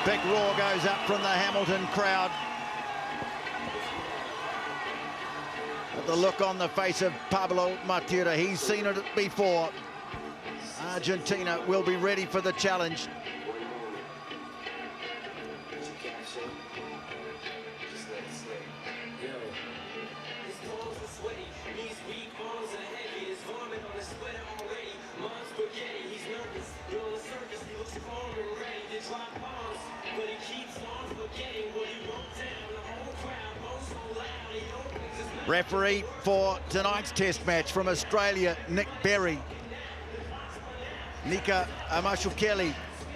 Big roar goes up from the Hamilton crowd. But the look on the face of Pablo Matera, he's seen it before. Argentina will be ready for the challenge. Referee for tonight's test match from Australia, Nick Berry. Nika Amashukeli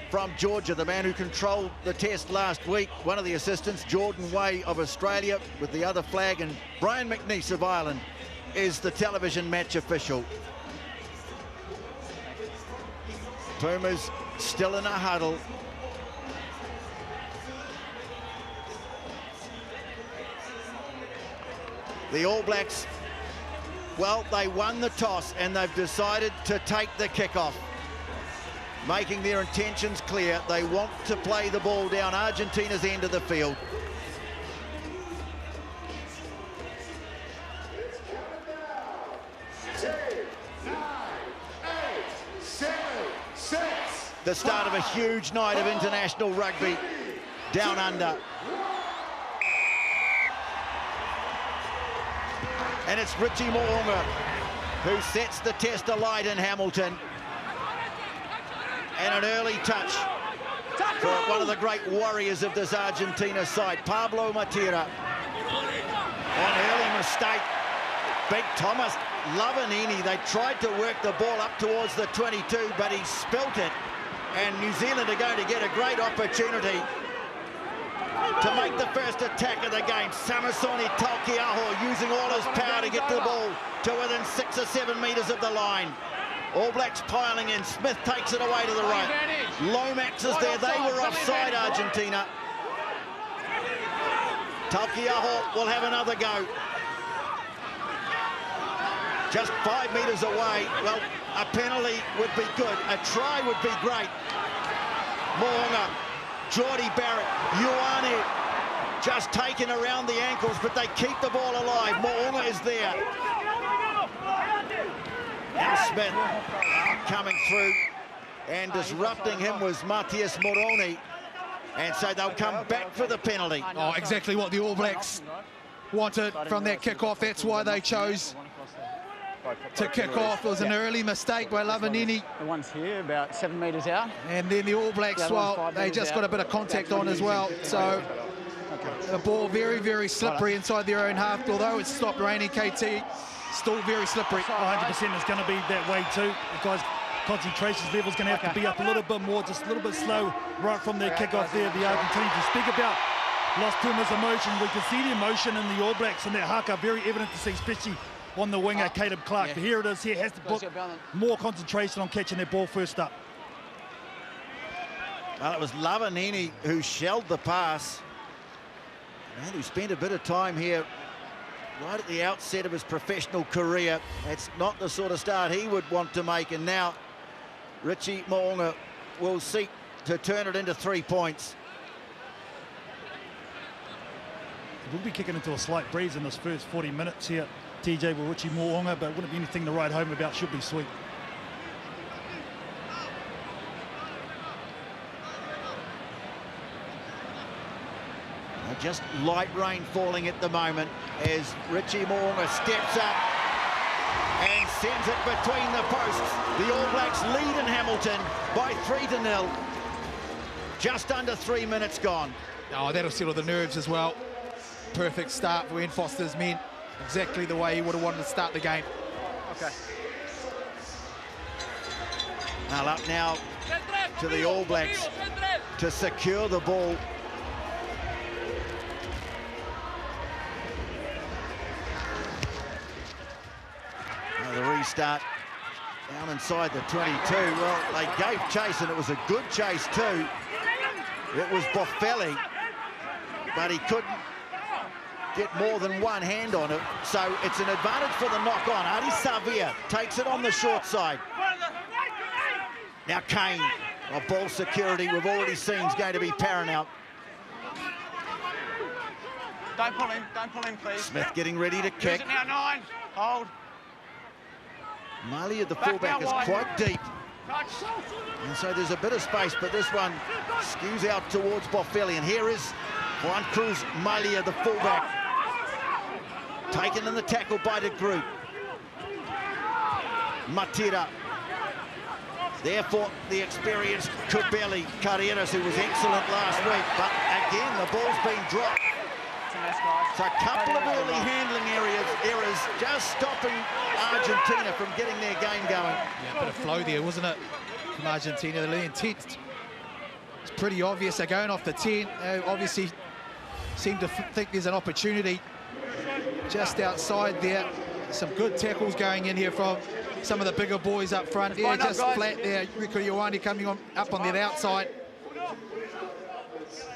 from Georgia, the man who controlled the test last week. One of the assistants, Jordan Way of Australia with the other flag, and Brian McNeice of Ireland is the television match official. Pumas still in a huddle. The All Blacks, well, they won the toss and they've decided to take the kickoff, making their intentions clear. They want to play the ball down Argentina's end of the field. The start of a huge night of international rugby down under. And it's Richie Mo'unga who sets the test alight in Hamilton. And an early touch for one of the great warriors of this Argentina side, Pablo Matera. An early mistake. Big Thomas Lavanini, they tried to work the ball up towards the 22, but he spilt it. And New Zealand are going to get a great opportunity to make the first attack of the game. Samisoni Taukei'aho using all his power to get the ball to within 6 or 7 metres of the line. All Blacks piling in. Smith takes it away to the right. Lomax is there. They were offside, Argentina. Taukei'aho will have another go. Just 5 metres away. Well, a penalty would be good. A try would be great. Mo'unga. Geordie Barrett, Ioane just taken around the ankles, but they keep the ball alive. Mo'unga is there. Now Smith coming through, and disrupting him was Matias Moroni. And so they'll come back for the penalty. Oh, exactly what the All Blacks wanted from that kick-off. That's why they chose to kick off. It was an early mistake by Lavanini. The one's here, about 7 metres out. And then the All Blacks, well, they just got a bit of contact on as well. So the ball very, very slippery inside their own half. Although it's stopped raining, KT, still very slippery. 100% is going to be that way too. The guys' concentration level is going to have to be up a little bit more, just a little bit slow right from their kick-off there. The Argentinians, you speak about Los Pumas emotion. We can see the emotion in the All Blacks and that haka, very evident to see, especially on the winger, Clarke. But here it is, here has to put more concentration on catching that ball first up. Well, it was Lavanini who shelled the pass, and who spent a bit of time here right at the outset of his professional career. It's not the sort of start he would want to make, and now Richie Mo'unga will seek to turn it into 3 points. We'll be kicking into a slight breeze in this first 40 minutes here, TJ, with Richie Mo'unga, but wouldn't be anything to write home about. Should be sweet. Just light rain falling at the moment as Richie Mo'unga steps up and sends it between the posts. The All Blacks lead in Hamilton by 3-0. Just under 3 minutes gone. Oh, that'll settle the nerves as well. Perfect start for Ian Foster's men. Exactly the way he would have wanted to start the game. Okay. Now up now to the All Blacks to secure the ball. Now the restart down inside the 22. Well, they gave chase, and it was a good chase too. It was Boffelli, but he couldn't get more than one hand on it, so it's an advantage for the knock-on. Adi Savia takes it on the short side. Now Kane, ball security we've already seen is going to be paramount. Don't pull in, please. Smith getting ready to kick. Use it now, 9. Hold. Marley, the fullback, is quite deep. And so there's a bit of space, but this one skews out towards Boffelli. And here is Juan Cruz Malia, the fullback. Taken in the tackle by the Groot. Matira. Therefore, the experienced Kubeli Carreras, who was excellent last week. But again, the ball's been dropped. So a couple of early handling errors just stopping Argentina from getting their game going. Yeah, a bit of flow there, wasn't it, from Argentina? The intent, it's pretty obvious. They're going off the 10. Obviously seem to think there's an opportunity just outside there. Some good tackles going in here from some of the bigger boys up front. Yeah, just flat there. Ioane coming on up on the outside.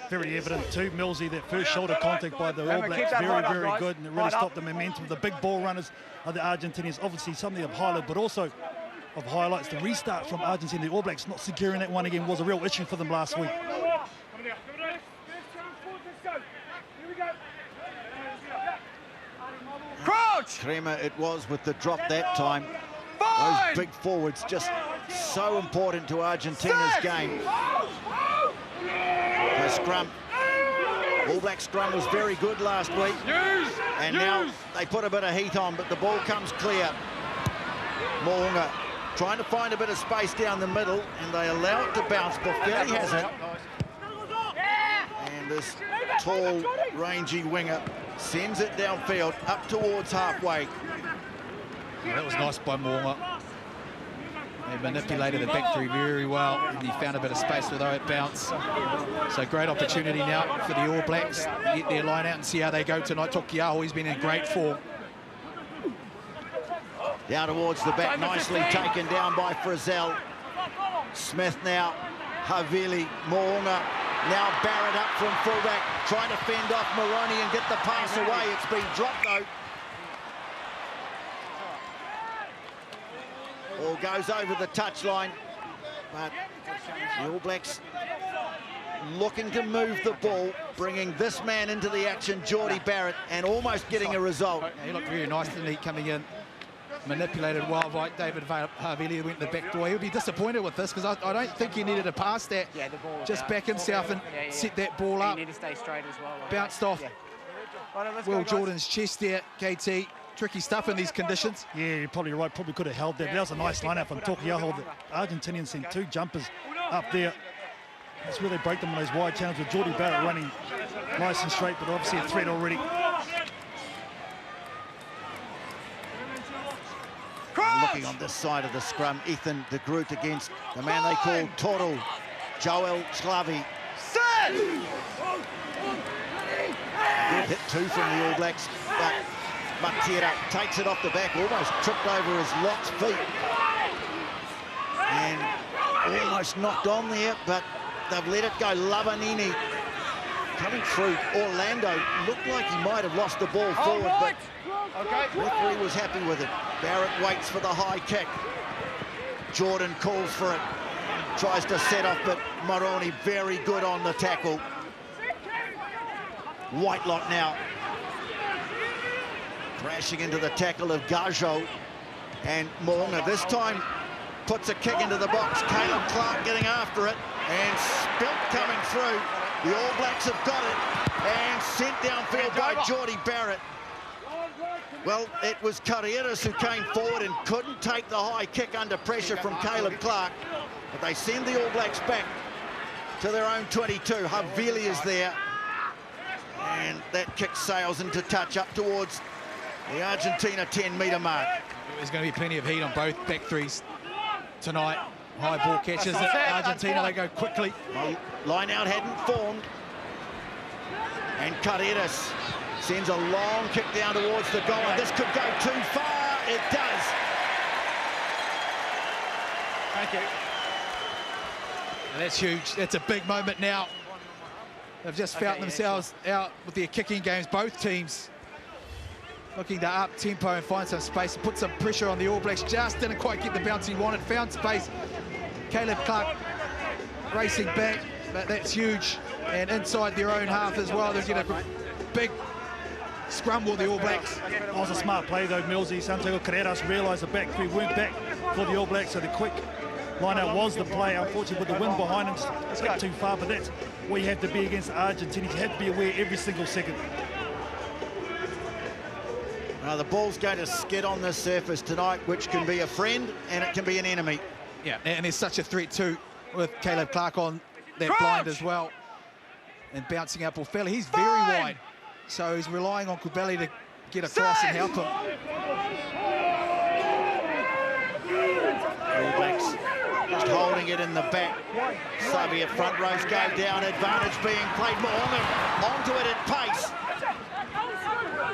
Very evident too, Millsy, that first shoulder contact by the All Blacks, very good, and it really stopped the momentum. The big ball runners are the Argentinians, obviously something of highlight, but also of highlights. The restart from Argentina, the All Blacks not securing that one again was a real issue for them last week. Crouch! Crema it was with the drop that time. Those big forwards just so important to Argentina's game. The scrum. All Black scrum was very good last week. And now they put a bit of heat on, but the ball comes clear. Mo'unga trying to find a bit of space down the middle, and they allow it to bounce. Boffelli has it. And this tall, rangy winger sends it downfield, up towards halfway. Yeah, that was nice by Mo'unga. They manipulated the back three very well, and he found a bit of space, although it bounced. So great opportunity now for the All Blacks to get their line out and see how they go tonight. Tokiaho, he's been in great form. Down towards the back, nicely taken down by Frizzell. Smith now, Havili, Mo'unga. Now Barrett up from fullback, trying to fend off Moroni and get the pass away. It's been dropped though. All goes over the touchline, but the All Blacks looking to move the ball, bringing this man into the action, Geordie Barrett, and almost getting a result. Yeah, he looked very nice, didn't he, coming in. Manipulated well by David Havili, went the back door. He'll be disappointed with this because I don't think he needed to pass that. Yeah, the ball just back himself and set that ball up. You need to stay straight as well. Bounced off Will Jordan's chest there, KT. Tricky stuff in these conditions. Yeah, you're probably right. Probably could have held that. That was a nice lineup from Tokiaho. The Argentinians sent 2 jumpers up there. That's where they break them on those wide channels with Geordie Barrett running nice and straight, but obviously a threat already. Looking on this side of the scrum, Ethan de Groot against the man they call Toro, Joel Sclavi. Good hit 2 from the All Blacks, but Matira takes it off the back, almost tripped over his locked feet. And almost knocked on there, but they've let it go. Lavanini coming through. Orlando looked like he might have lost the ball forward, but referee was happy with it. Barrett waits for the high kick. Jordan calls for it. Tries to set off, but Moroni very good on the tackle. Whitelock now. Crashing into the tackle of Gajo. And Mo'unga this time puts a kick into the box. Caleb Clarke getting after it. And Spilt coming through. The All Blacks have got it. And sent downfield by Geordie Barrett. Well, it was Carreras who came forward and couldn't take the high kick under pressure from Caleb Clarke. But they send the All Blacks back to their own 22. Havili is there. And that kick sails into touch up towards the Argentina 10-metre mark. There's going to be plenty of heat on both back threes tonight. High ball catches at Argentina, they go quickly. Well, line out hadn't formed. And Carreras sends a long kick down towards the goal. And this could go too far. It does. Thank you. And that's huge. That's a big moment now. They've just found themselves out with their kicking games, both teams looking to up tempo and find some space, put some pressure on the All Blacks. Just didn't quite get the bounce he wanted, found space. Clarke racing back, but that's huge. And inside their own half as well, they're getting a big scrum with the All Blacks. It was a smart play though, Millsy. Santiago Carreras realised the back three weren't back for the All Blacks, so the quick line-out was the play. Unfortunately, with the wind behind him, it's got too far, but that's where you have to be against Argentina. You have to be aware every single second. Now the ball's going to skid on this surface tonight, which can be a friend and it can be an enemy. Yeah, and there's such a threat too with Clarke on that blind as well. And bouncing out Boffelli, he's very wide. So he's relying on Boffelli to get across and help him. All Blacks just holding it in the back. Soviet front rows go down, advantage being played. Mo'unga onto it at pace.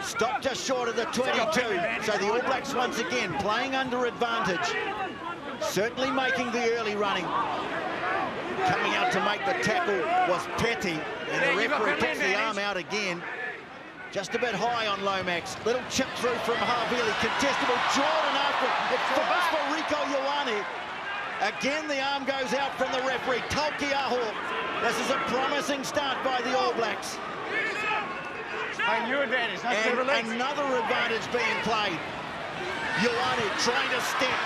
Stopped just short of the 22. So the All Blacks once again playing under advantage. Certainly making the early running. Coming out to make the tackle was Petty, and the referee puts the arm out again. Just a bit high on Lomax. Little chip through from Havili. Contestable. Jordan after it. It falls for Rico Ioane. Again, the arm goes out from the referee. Talkiaho. This is a promising start by the All Blacks. Hey, new advantage. And another advantage being played. Ioane trying to step.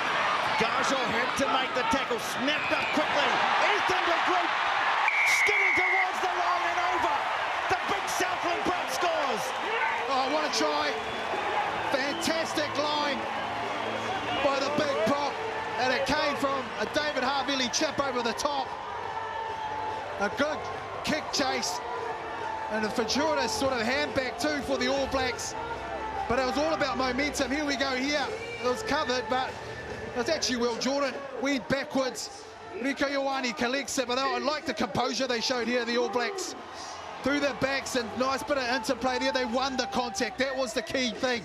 Garjol had to make the tackle. Snapped up quickly. Ethan de Groot skidding towards the line and over. The big Southland prop scores. Oh, what a try. Fantastic line by the big prop. And it came from a David Havili chip over the top. A good kick chase. And a fortuitous sort of handback too for the All Blacks. But it was all about momentum. Here we go here. It was covered, but it was actually Will Jordan. Went backwards. Rico Ioane collects it, but I like the composure they showed here, the All Blacks. Through their backs and nice bit of interplay there. They won the contact. That was the key thing.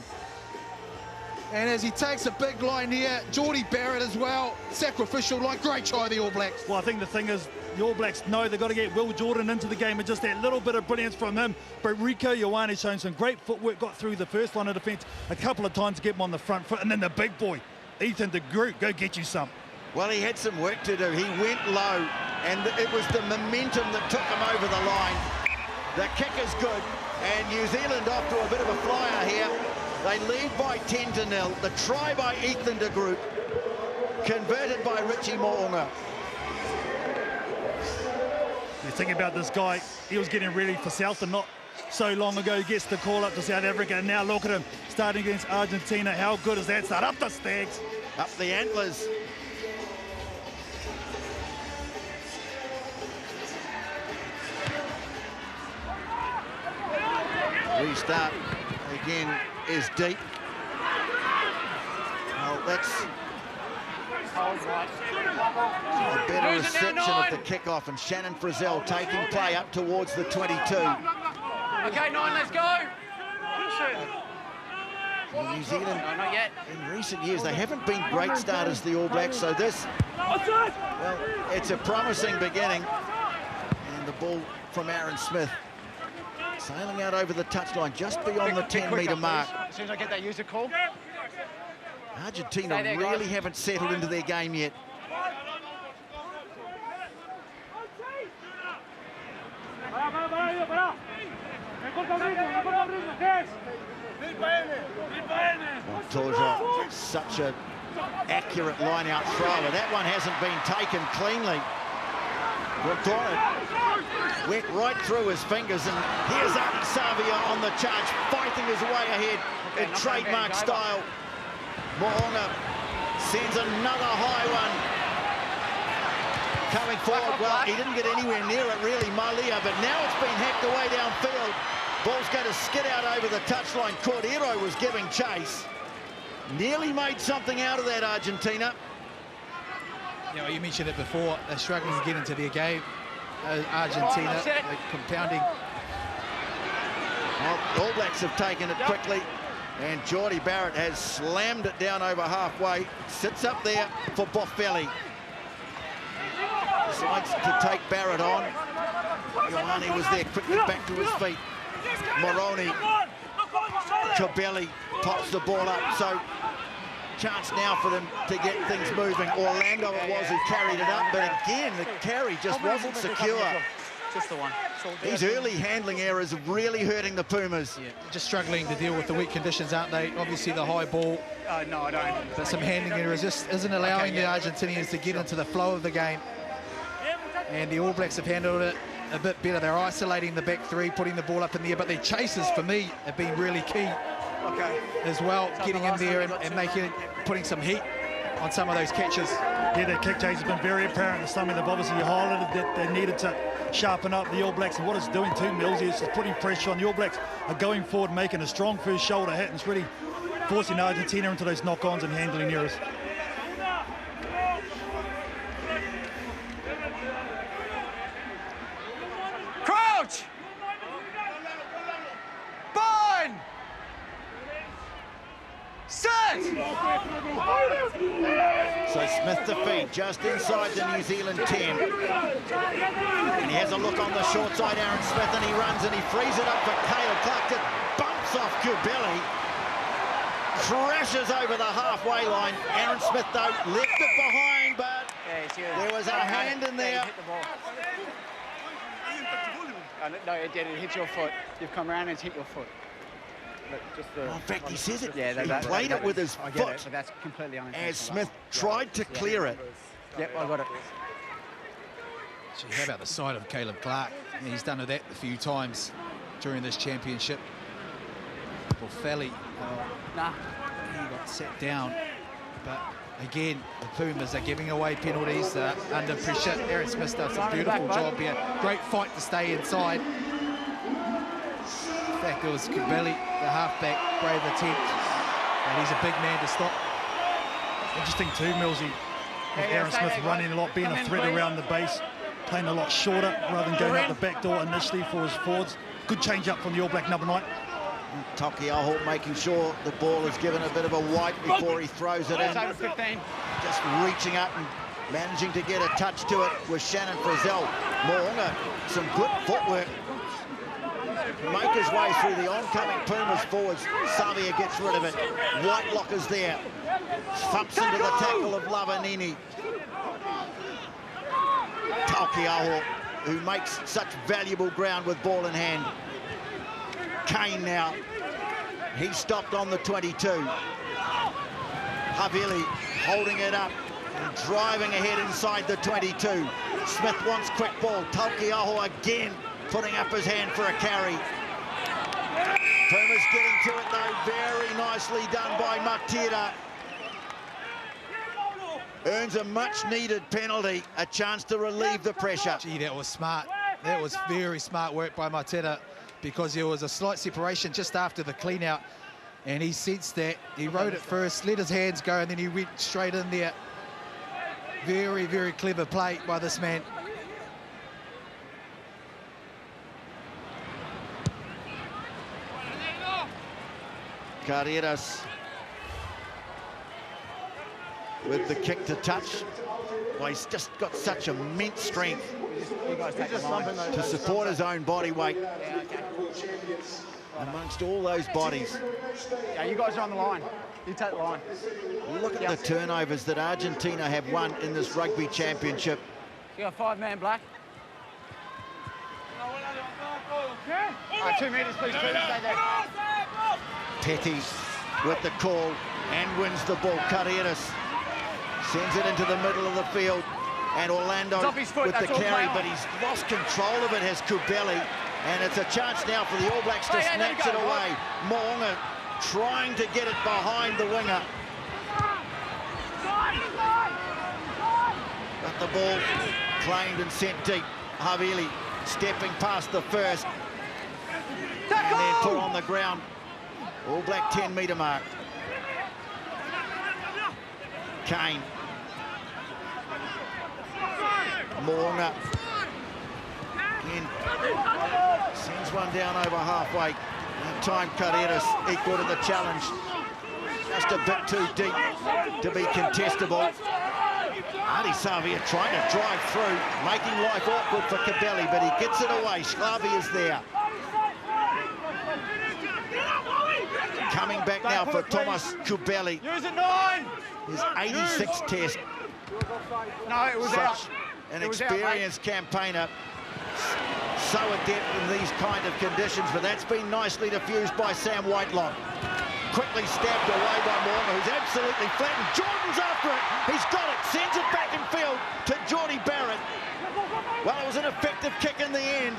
And as he takes a big line here, Geordie Barrett as well. Sacrificial line. Great try, the All Blacks. Well, I think the thing is, the All Blacks know they've got to get Will Jordan into the game and just that little bit of brilliance from him. But Rico Ioane showing some great footwork, got through the first line of defence a couple of times to get him on the front foot. And then the big boy, Ethan de Groot, go get you some. Well, he had some work to do. He went low, and it was the momentum that took him over the line. The kick is good, and New Zealand off to a bit of a flyer here. They lead by 10-0. The try by Ethan de Groot, converted by Richie Mo'unga. You think about this guy, he was getting ready for Southland not so long ago. He gets the call up to South Africa, and now look at him starting against Argentina. How good is that start? Up the Stags. Up the Antlers. Restart again is deep. Well, that's a better reception of the kickoff, and Shannon Frizzell taking play up towards the 22. Okay, 9, let's go. Well, New Zealand, No, not yet. in recent years, they haven't been great starters, the All Blacks, so this, well, it's a promising beginning. And the ball from Aaron Smith, sailing out over the touchline, just beyond the 10-metre mark. As soon as I get that user call. Argentina Stay there, really guys. haven't settled into their game yet. Montoya, such an accurate line-out thrower. That one hasn't been taken cleanly. Montoya went right through his fingers, and here's Adi Savia on the charge, fighting his way ahead in trademark style. Mo'unga sends another high one. Coming forward, well, he didn't get anywhere near it really, Malia, but now it's been hacked away downfield. Ball's going to skid out over the touchline. Cordero was giving chase. Nearly made something out of that, Argentina. Yeah, well, you mentioned it before. They're struggling to get into their game. Argentina, they're compounding. Well, All Blacks have taken it quickly, and Geordie Barrett has slammed it down over halfway. Sits up there for Boffelli. Decides to take Barrett on. Ioane was there quickly back to his feet. Moroni, Cabelli pops the ball up. So chance now for them to get things moving. Orlando it was who carried it up, but again, the carry just wasn't secure. Just the one. These early handling errors are really hurting the Pumas. Yeah, just struggling to deal with the weak conditions, aren't they? Obviously the high ball. No, I don't. But some handling errors just isn't allowing the Argentinians to get into the flow of the game. And the All Blacks have handled it a bit better. They're isolating the back three, putting the ball up in the air, but their chases, for me, have been really key as well, getting in there and putting some heat on some of those catches. Yeah, their kick chase has been very apparent this summer. They've obviously highlighted that they needed to sharpen up the All Blacks, and what it's doing too, Mills, is it's putting pressure on the All Blacks, are going forward, making a strong first shoulder hit, and it's really forcing Argentina into those knock-ons and handling errors. Crouch! Bind! Set! So Smith to feed just inside the New Zealand 10. And he has a look on the short side, Aaron Smith, and he runs and he frees it up for Cale. Clarke just bumps off Cabelli. Crashes over the halfway line. Aaron Smith, though, left it behind, but there was a hand in there. No, it did. It hit your foot. You've come around and it's hit your foot. In fact, he says it. Yeah, he played it with his foot but that's completely unintentional. as Smith tried to clear it. Yep, I got it. Gee, how about the side of Caleb Clarke? Yeah, he's done that a few times during this championship. Boffelli, he got set down. But again, the Pumas are giving away penalties under pressure. Aaron Smith does a beautiful job here. Great fight to stay inside. In fact, it was Cabelli, the halfback, brave attempt, and he's a big man to stop. Interesting too, Millsy, with Aaron Smith running a lot, being a threat around the base, playing a lot shorter rather than going out the back door initially for his forwards. Good change up from the All Black number 9. Taukei'aho making sure the ball is given a bit of a wipe before he throws it in. Just reaching up and managing to get a touch to it with Shannon Frizzell. Mo'unga, some good footwork. Make his way through the oncoming Pumas forwards. Savia gets rid of it. Whitelock is there. Thumps into the tackle of Lavanini. Taukei'aho, who makes such valuable ground with ball in hand. Kane now. He's stopped on the 22. Havili holding it up and driving ahead inside the 22. Smith wants quick ball. Taukei'aho again putting up his hand for a carry. Pumas getting to it though, very nicely done by Matera. Earns a much needed penalty, a chance to relieve the pressure. Gee, that was smart. That was very smart work by Matera, because there was a slight separation just after the clean out, and he sensed that. He rode it first, let his hands go, and then he went straight in there. Very, very clever play by this man. Carreras with the kick to touch. Well, he's just got such immense strength to support his own body weight amongst all those bodies. Yeah, you guys are on the line. You take the line. Look at the turnovers that Argentina have won in this Rugby Championship. You got 5-man black. 2 metres, please. Stay there. Petty with the call and wins the ball. Carreras sends it into the middle of the field, and Orlando with the carry, but he's lost control of it, has Cabelli, and it's a chance now for the All Blacks to snatch it away. Mo'unga trying to get it behind the winger. But the ball claimed and sent deep. Havili stepping past the first, and then put on the ground. All Black 10-metre mark. Kane. Mo'unga. Again, sends one down over halfway. Time Carreras equal to the challenge. Just a bit too deep to be contestable. Savia trying to drive through, making life awkward for Cabelli, but he gets it away. Sclavi is there. Coming back now for Thomas Cabelli. Use it, 9. His 86th test. No, it was out. Such an experienced campaigner. So adept in these kind of conditions, but that's been nicely diffused by Sam Whitelock. Quickly stabbed away by Mo'unga, who's absolutely flattened. Jordan's after it. He's got it. Sends it back in field to Geordie Barrett. Well, it was an effective kick in the end.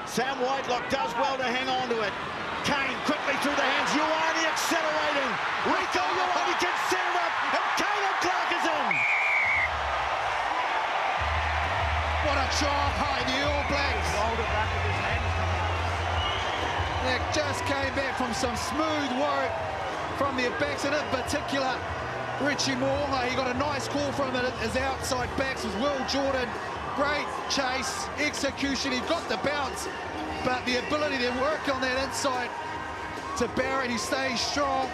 Sam Whitelock does well to hang on to it. Kane quickly through the hands. Ioane accelerating. Rico Ioane can set it up, and Clarke is in. What a try by the All Blacks. Rolled it back with his hands. They just came back from some smooth work from their backs, and in particular, Richie Mo'unga. He got a nice call from his outside backs with Will Jordan. Great chase, execution. He got the bounce, but the ability to work on that inside to Barrett, he stays strong.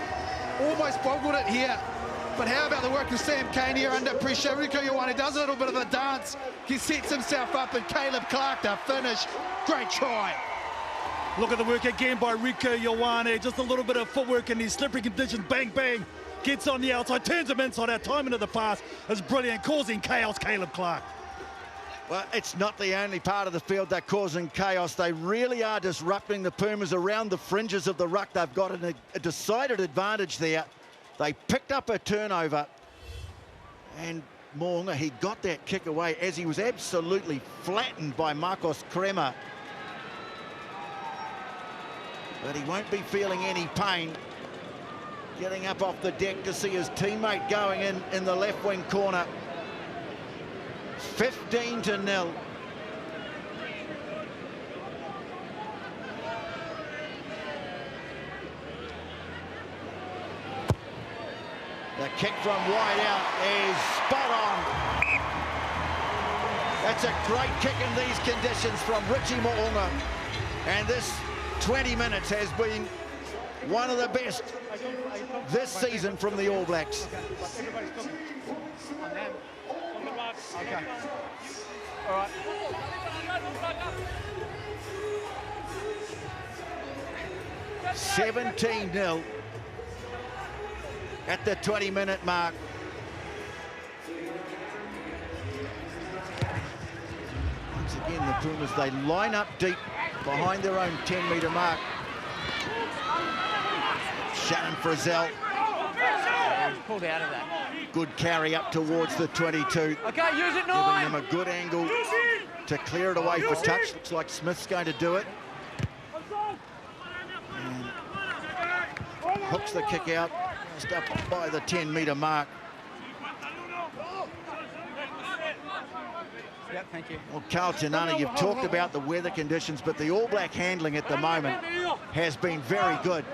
Almost boggled it here. But how about the work of Sam Kane here under pressure? Rico Ioane does a little bit of a dance. He sets himself up, and Clarke to finish. Great try. Look at the work again by Rico Ioane. Just a little bit of footwork in these slippery conditions. Bang, bang. Gets on the outside, turns him inside out. Timing of the pass is brilliant, causing chaos, Clarke. Well, it's not the only part of the field they're causing chaos. They really are disrupting the Pumas around the fringes of the ruck. They've got a decided advantage there. They picked up a turnover, and Mo'unga, he got that kick away as he was absolutely flattened by Marcos Kremer. But he won't be feeling any pain. Getting up off the deck to see his teammate going in the left wing corner. 15-0. The kick from wide out is spot on. That's a great kick in these conditions from Richie Mo'unga. And this 20 minutes has been one of the best this season from the All Blacks. Okay. All right. 17-0 at the 20-minute mark. Once again, the Pumas, they line up deep behind their own 10-metre mark. Shannon Frizzell. Pulled out of that. Good carry up towards the 22. Okay, use it, 9. Giving them a good angle to clear it away for touch. Looks like Smith's going to do it. And hooks the kick out, just up by the 10-metre mark. Yep, thank you. Well, Carl Tanana, you've talked about the weather conditions, but the All Black handling at the moment has been very good.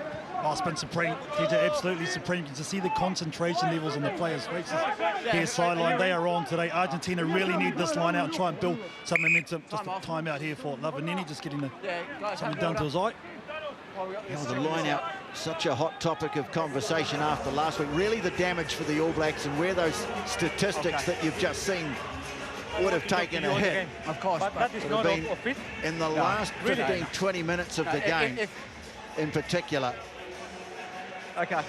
Oh, it's been supreme, TJ, absolutely supreme. You can see the concentration levels on the players' faces. Their sideline, they are on today. Argentina really need this line out and try and build some momentum. Just a time out here for Lavanini, just getting something done to his eye. Well, the line out, such a hot topic of conversation after last week. Really the damage for the All Blacks, and where those statistics that you've just seen would have taken a hit. Of course. But that is not been fit. in the last 15, 20 minutes of the game in particular. Okay.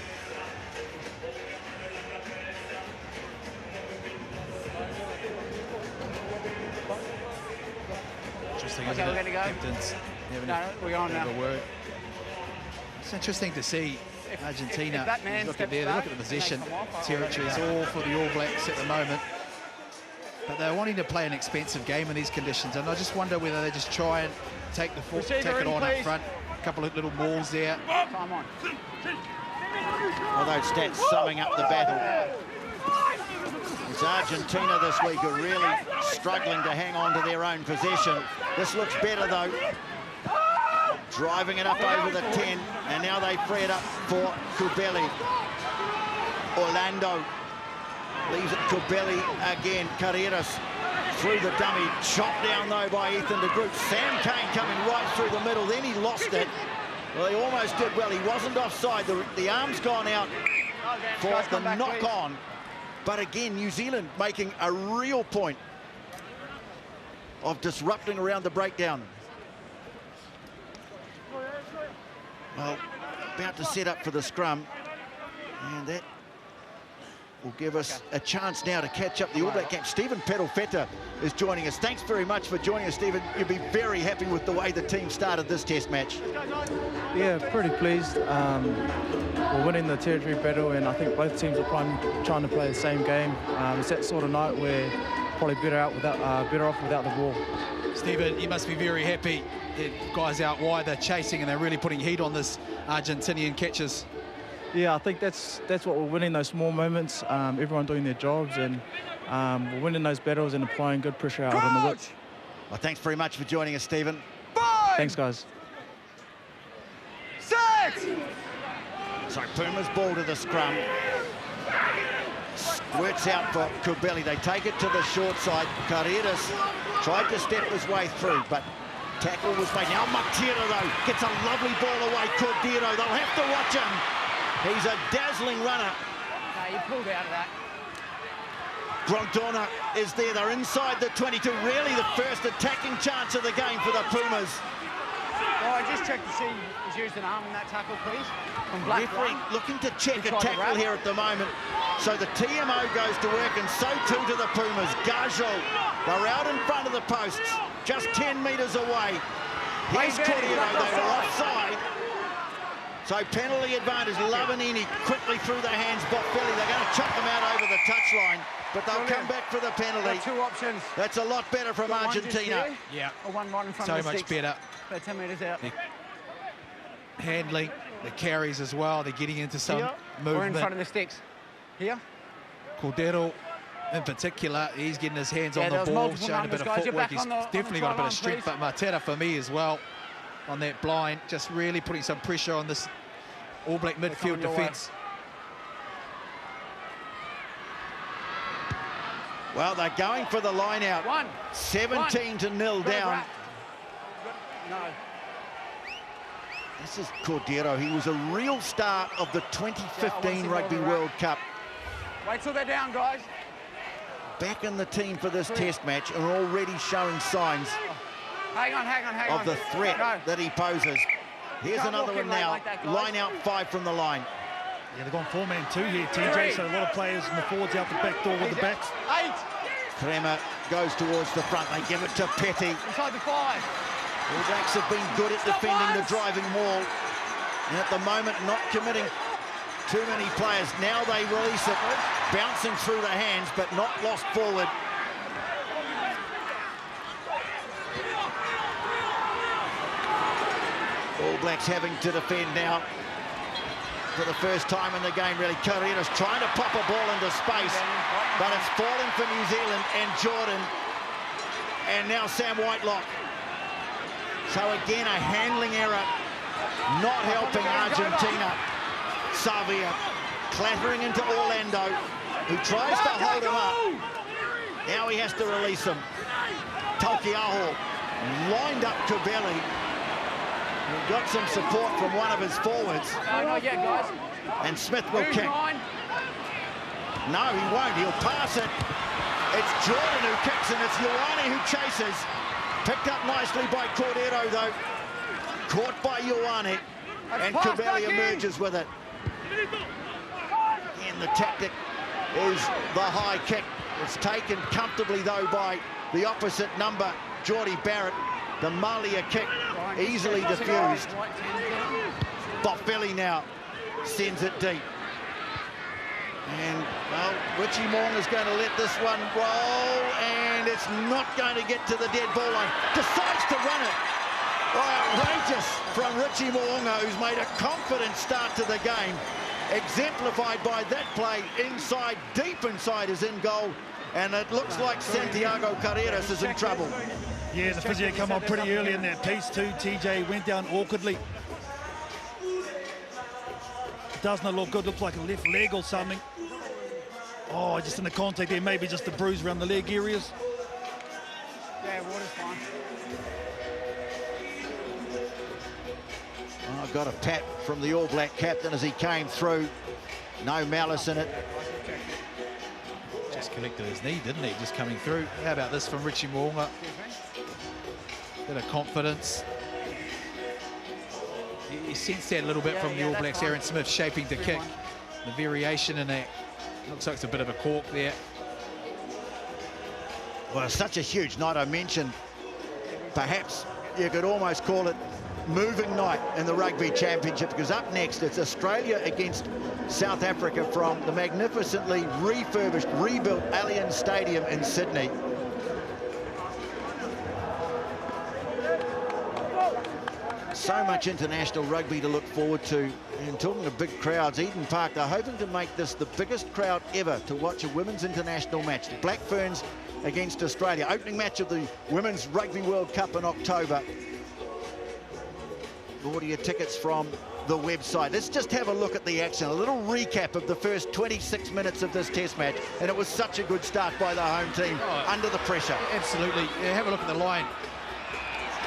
Interesting, Okay, we're going to go. No, we're on now. It's interesting to see Argentina if that man look at steps look back, at the position. they come off. Territory is all for the All Blacks at the moment. But they're wanting to play an expensive game in these conditions, and I just wonder whether they just try and take it on up front. A couple of little balls there. Time on. Well, those stats summing up the battle. It's Argentina this week who are really struggling to hang on to their own possession. This looks better, though. Driving it up over the 10, and now they free it up for Kubeli. Orlando Leaves it to Belly again. Carreras through the dummy. Chopped down, though, by Ethan de Groot. Sam Cane coming right through the middle. Then he lost it. Well, he almost did well. He wasn't offside. The arm's gone out for the knock-on. But again, New Zealand making a real point of disrupting around the breakdown. Well, about to set up for the scrum. And that will give us a chance now to catch up the All Black camp. Stephen Pedalfeta is joining us. Thanks very much for joining us, Stephen. You'll be very happy with the way the team started this test match. Yeah, pretty pleased. We're winning the territory battle, and I think both teams are trying to play the same game. It's that sort of night where probably better off without the ball. Stephen, you must be very happy that guys out wide, they're chasing and they're really putting heat on this Argentinian catches. Yeah, I think that's what we're winning, those small moments, everyone doing their jobs, and we're winning those battles and applying good pressure out on the whip. Well, thanks very much for joining us, Stephen. Thanks, guys. 6! So Puma's ball to the scrum. Squirts out for Kubeli. They take it to the short side. Carreras tried to step his way through, but tackle was made. Now Matera, though, gets a lovely ball away. Cordero, they'll have to watch him. He's a dazzling runner. No, you pulled out of that. Grondona is there. They're inside the 22. Really the first attacking chance of the game for the Pumas. Oh, I just checked to see he's used an arm in that tackle, please. From Black Referee looking to check a tackle here at the moment. So the TMO goes to work, and so too do the Pumas. Gajol, they're out in front of the posts, just 10 metres away. Here's Cordero, they were offside. So penalty advantage. Lavanini quickly through the hands. Boffelli, they're going to chuck them out over the touchline, but they'll come back for the penalty. Two options. That's a lot better from Argentina. Yeah. Or one right in front so of the much sticks. better. About 10 metres out. Handling the carries as well. They're getting into some movement. Or in front of the sticks. Here. Cordero, in particular, he's getting his hands on the ball, showing a bit of footwork. He's definitely got a bit of strength, but Matera for me as well on that blind, just really putting some pressure on this All Black midfield defence. Well, they're going for the line out. 17-0 down. No. This is Cordero. He was a real star of the 2015 Rugby World Cup. Wait till they're down, guys. Back in the team for this test match and already showing signs Hang on. of the threat that he poses. Here's Can't another walk in one now. like that, guys. Line out 5 from the line. Yeah, they've gone 4-man-2 here, TJ, so a lot of players in the forwards out the back door with the backs. 8. Kremer goes towards the front. They give it to Petty. Inside the 5. All Blacks have been good at defending the driving wall, and at the moment not committing too many players. Now they release it, bouncing through the hands, but not lost forward. All Blacks having to defend now for the first time in the game, really. Carreras trying to pop a ball into space, but it's falling for New Zealand and Jordan, and now Sam Whitelock. So again, a handling error, not helping Argentina. Savia clattering into Orlando, who tries to hold him up. Now he has to release him. Taukiaho lined up Kubeli. He got some support from one of his forwards. No, not yet, guys. And Smith will kick. No, he won't. He'll pass it. It's Jordan who kicks, and it's Ioane who chases. Picked up nicely by Cordero, though. Caught by Ioane. And Kubeli emerges with it. And the tactic is the high kick. It's taken comfortably, though, by the opposite number, Geordie Barrett. The Malia kick easily diffused. Boffelli now sends it deep. And, well, Richie Moong is going to let this one roll, and it's not going to get to the dead ball line. Decides to run it. Oh, outrageous from Richie Moonga, who's made a confident start to the game. Exemplified by that play inside, deep inside his in goal. And it looks like Santiago Carreras is in trouble. Yeah, the physio come on pretty early in that piece too. TJ went down awkwardly. Does not look good, looks like a left leg or something Oh, just in the contact there, maybe just a bruise around the leg areas. Yeah, water's fine. Oh, got a pat from the All Black captain as he came through. No malice in it. Just collected his knee, didn't he? Just coming through. How about this from Richie Mo'unga? Bit of confidence. You sense that a little bit from the All Blacks. Aaron Smith shaping to kick. The variation in that. Looks like it's a bit of a cork there. Well, such a huge night. I mentioned perhaps you could almost call it moving night in the Rugby Championship, because up next it's Australia against South Africa from the magnificently refurbished, rebuilt Allianz Stadium in Sydney. So much international rugby to look forward to. And talking of big crowds, Eden Park, they're hoping to make this the biggest crowd ever to watch a women's international match. The Black Ferns against Australia. Opening match of the Women's Rugby World Cup in October. Order your tickets from the website. Let's just have a look at the action. A little recap of the first 26 minutes of this test match. And it was such a good start by the home team under the pressure. Absolutely. Yeah, have a look at the line.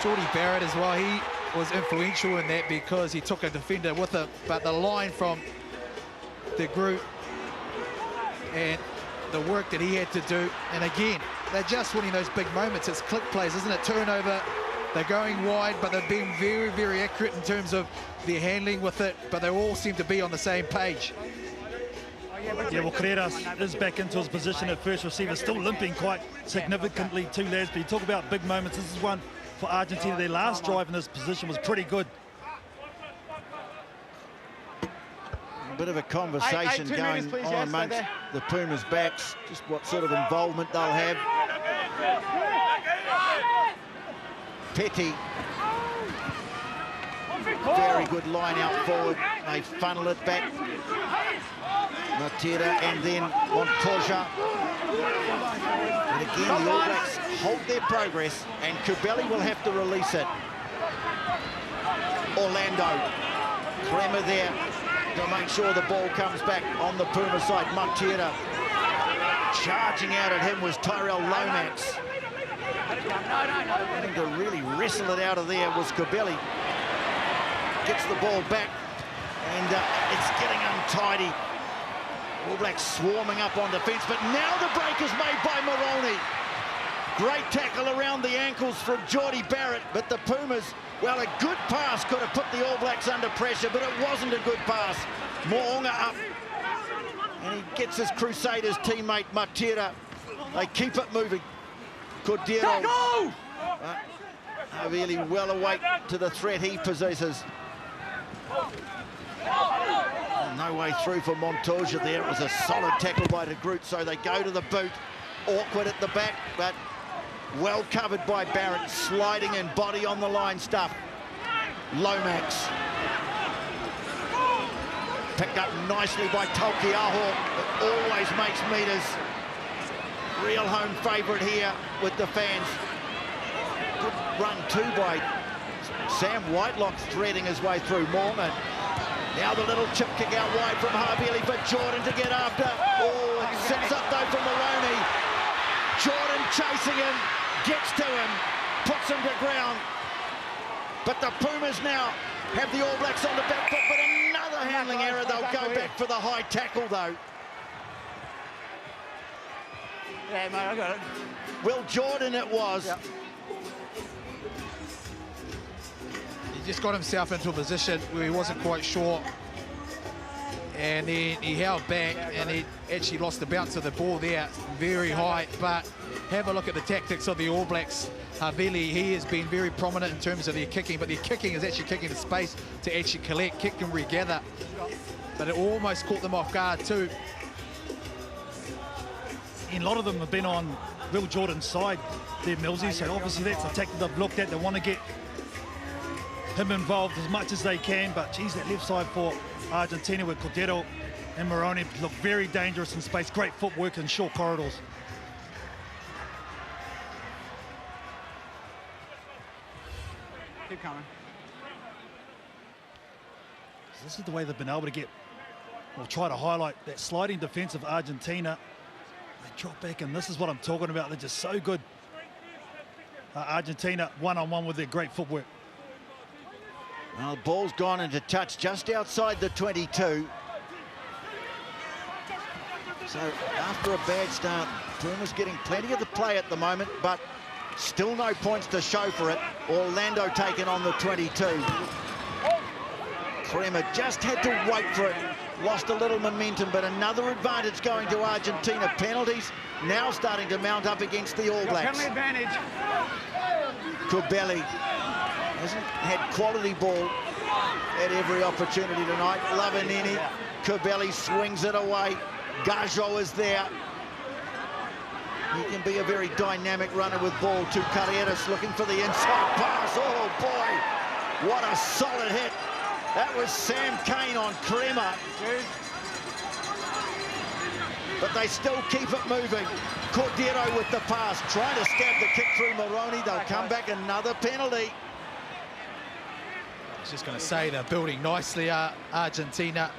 Geordie Barrett as well. He was influential in that because he took a defender with him. But the line from the Groot and the work that he had to do. And again, they're just winning those big moments. It's click plays, isn't it? Turnover. They're going wide, but they're being very, very accurate in terms of their handling with it. But they all seem to be on the same page. Yeah, well, Carreras is back into his position at first receiver, still limping quite significantly to Laz. But you talk about big moments. This is one for Argentina. Their last drive in this position was pretty good. A bit of a conversation going on amongst the Pumas' backs, just what sort of involvement they'll have. Petty, very good line out forward. They funnel it back. Matera and then Montoya. And again, the All Blacks hold their progress, and Kubeli will have to release it. Orlando, Clemmer there to make sure the ball comes back on the Puma side. Matera charging out at him was Tyrell Lomax. Wanting to really wrestle it out of there was Kubeli. Gets the ball back, and it's getting untidy. All Blacks swarming up on defence, but now the break is made by Moroni. Great tackle around the ankles from Geordie Barrett, but the Pumas, well, a good pass could have put the All Blacks under pressure, but it wasn't a good pass. Mo'unga up, and he gets his Crusaders teammate Matera. They keep it moving. Cordero, really well awake to the threat he possesses. No way through for Montoya there. It was a solid tackle by the Groot, so they go to the boot. Awkward at the back, but well covered by Barrett. Sliding and body on the line stuff. Lomax. Picked up nicely by Taukiaho. It always makes meters. Real home favourite here with the fans. Good run too by Sam Whitelock, threading his way through Mormon. Now the little chip kick out wide from Harvey for Jordan to get after. Oh, it sits up though from Moroni. Jordan chasing him, gets to him, puts him to ground. But the Pumas now have the All Blacks on the back foot, but another handling error. They'll go back for the high tackle though. Yeah, mate, I got it. Will Jordan it was. Yep. He just got himself into a position where he wasn't quite sure. And then he held back and he actually lost the bounce of the ball there, very high. But have a look at the tactics of the All Blacks. Havili, he has been very prominent in terms of their kicking, but their kicking is actually kicking the space to actually collect, kick and regather. But it almost caught them off guard too. And a lot of them have been on Will Jordan's side there, Millsy, so obviously that's a tactic they've looked at. They want to get him involved as much as they can, but geez, that left side for Argentina with Cordero and Moroni look very dangerous in space. Great footwork in short corridors. Keep coming. This is the way they've been able to get We'll try to highlight that sliding defence of Argentina. They drop back, and this is what I'm talking about. They're just so good. Argentina one-on-one with their great footwork. Well, the ball's gone into touch just outside the 22. So after a bad start, Puma's getting plenty of the play at the moment, but still no points to show for it. Orlando taken on the 22. Crema just had to wait for it. Lost a little momentum, but another advantage going to Argentina. Penalties now starting to mount up against the All Blacks. Penalty advantage. Boffelli hasn't had quality ball at every opportunity tonight. Lavanini, Boffelli swings it away. Gajo is there. He can be a very dynamic runner with ball. To Carreras looking for the inside pass. Oh boy, what a solid hit. That was Sam Cane on Crema. But they still keep it moving. Cordero with the pass, trying to stab the kick through Moroni. They'll come back, another penalty. I was just going to say they're building nicely. Argentina.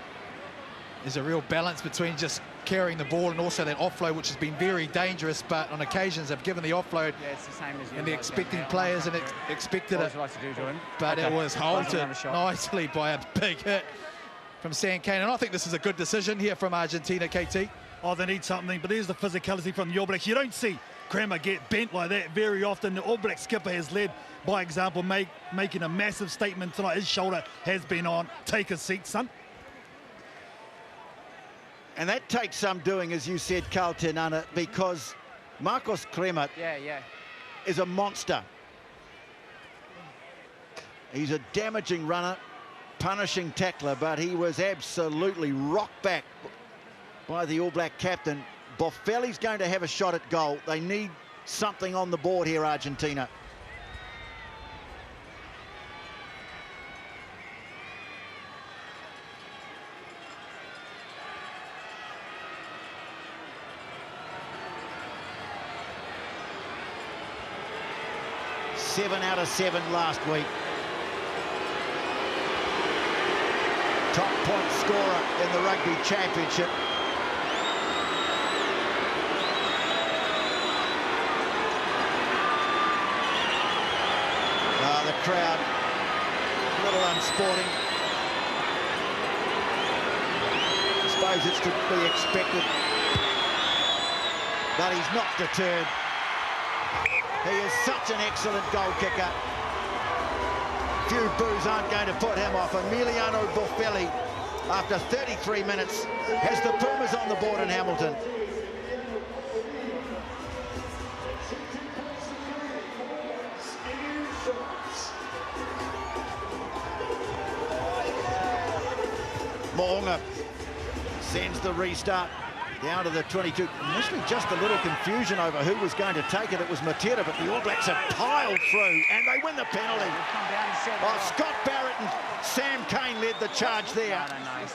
There's a real balance between just carrying the ball and also that offload, which has been very dangerous, but on occasions they've given the offload, it's the same as you and the expecting players and expected it. But okay. It was halted nicely by a big hit from Sam Cane. And I think this is a good decision here from Argentina, KT. Oh, they need something, but there's the physicality from the All Blacks. You don't see Crema get bent like that very often. The All Black skipper has led by example, making a massive statement tonight. His shoulder has been on. Take a seat, son. And that takes some doing, as you said, Carlton, Anna, because Marcos Crema is a monster. He's a damaging runner, punishing tackler, but he was absolutely rocked back by the All Black captain. Boffelli's going to have a shot at goal. They need something on the board here, Argentina. Seven out of 7 last week. Top point scorer in the Rugby Championship. The crowd, a little unsporting. I suppose it's to be expected. But he's not deterred. He is such an excellent goal kicker. Few boos aren't going to put him off. Emiliano Boffelli, after 33 minutes, has the Pumas on the board in Hamilton. Mo'unga sends the restart down to the 22. Initially just a little confusion over who was going to take it. It was Matera, but the All Blacks have piled through and they win the penalty. Oh, Scott Barrett and Sam Cane led the charge there.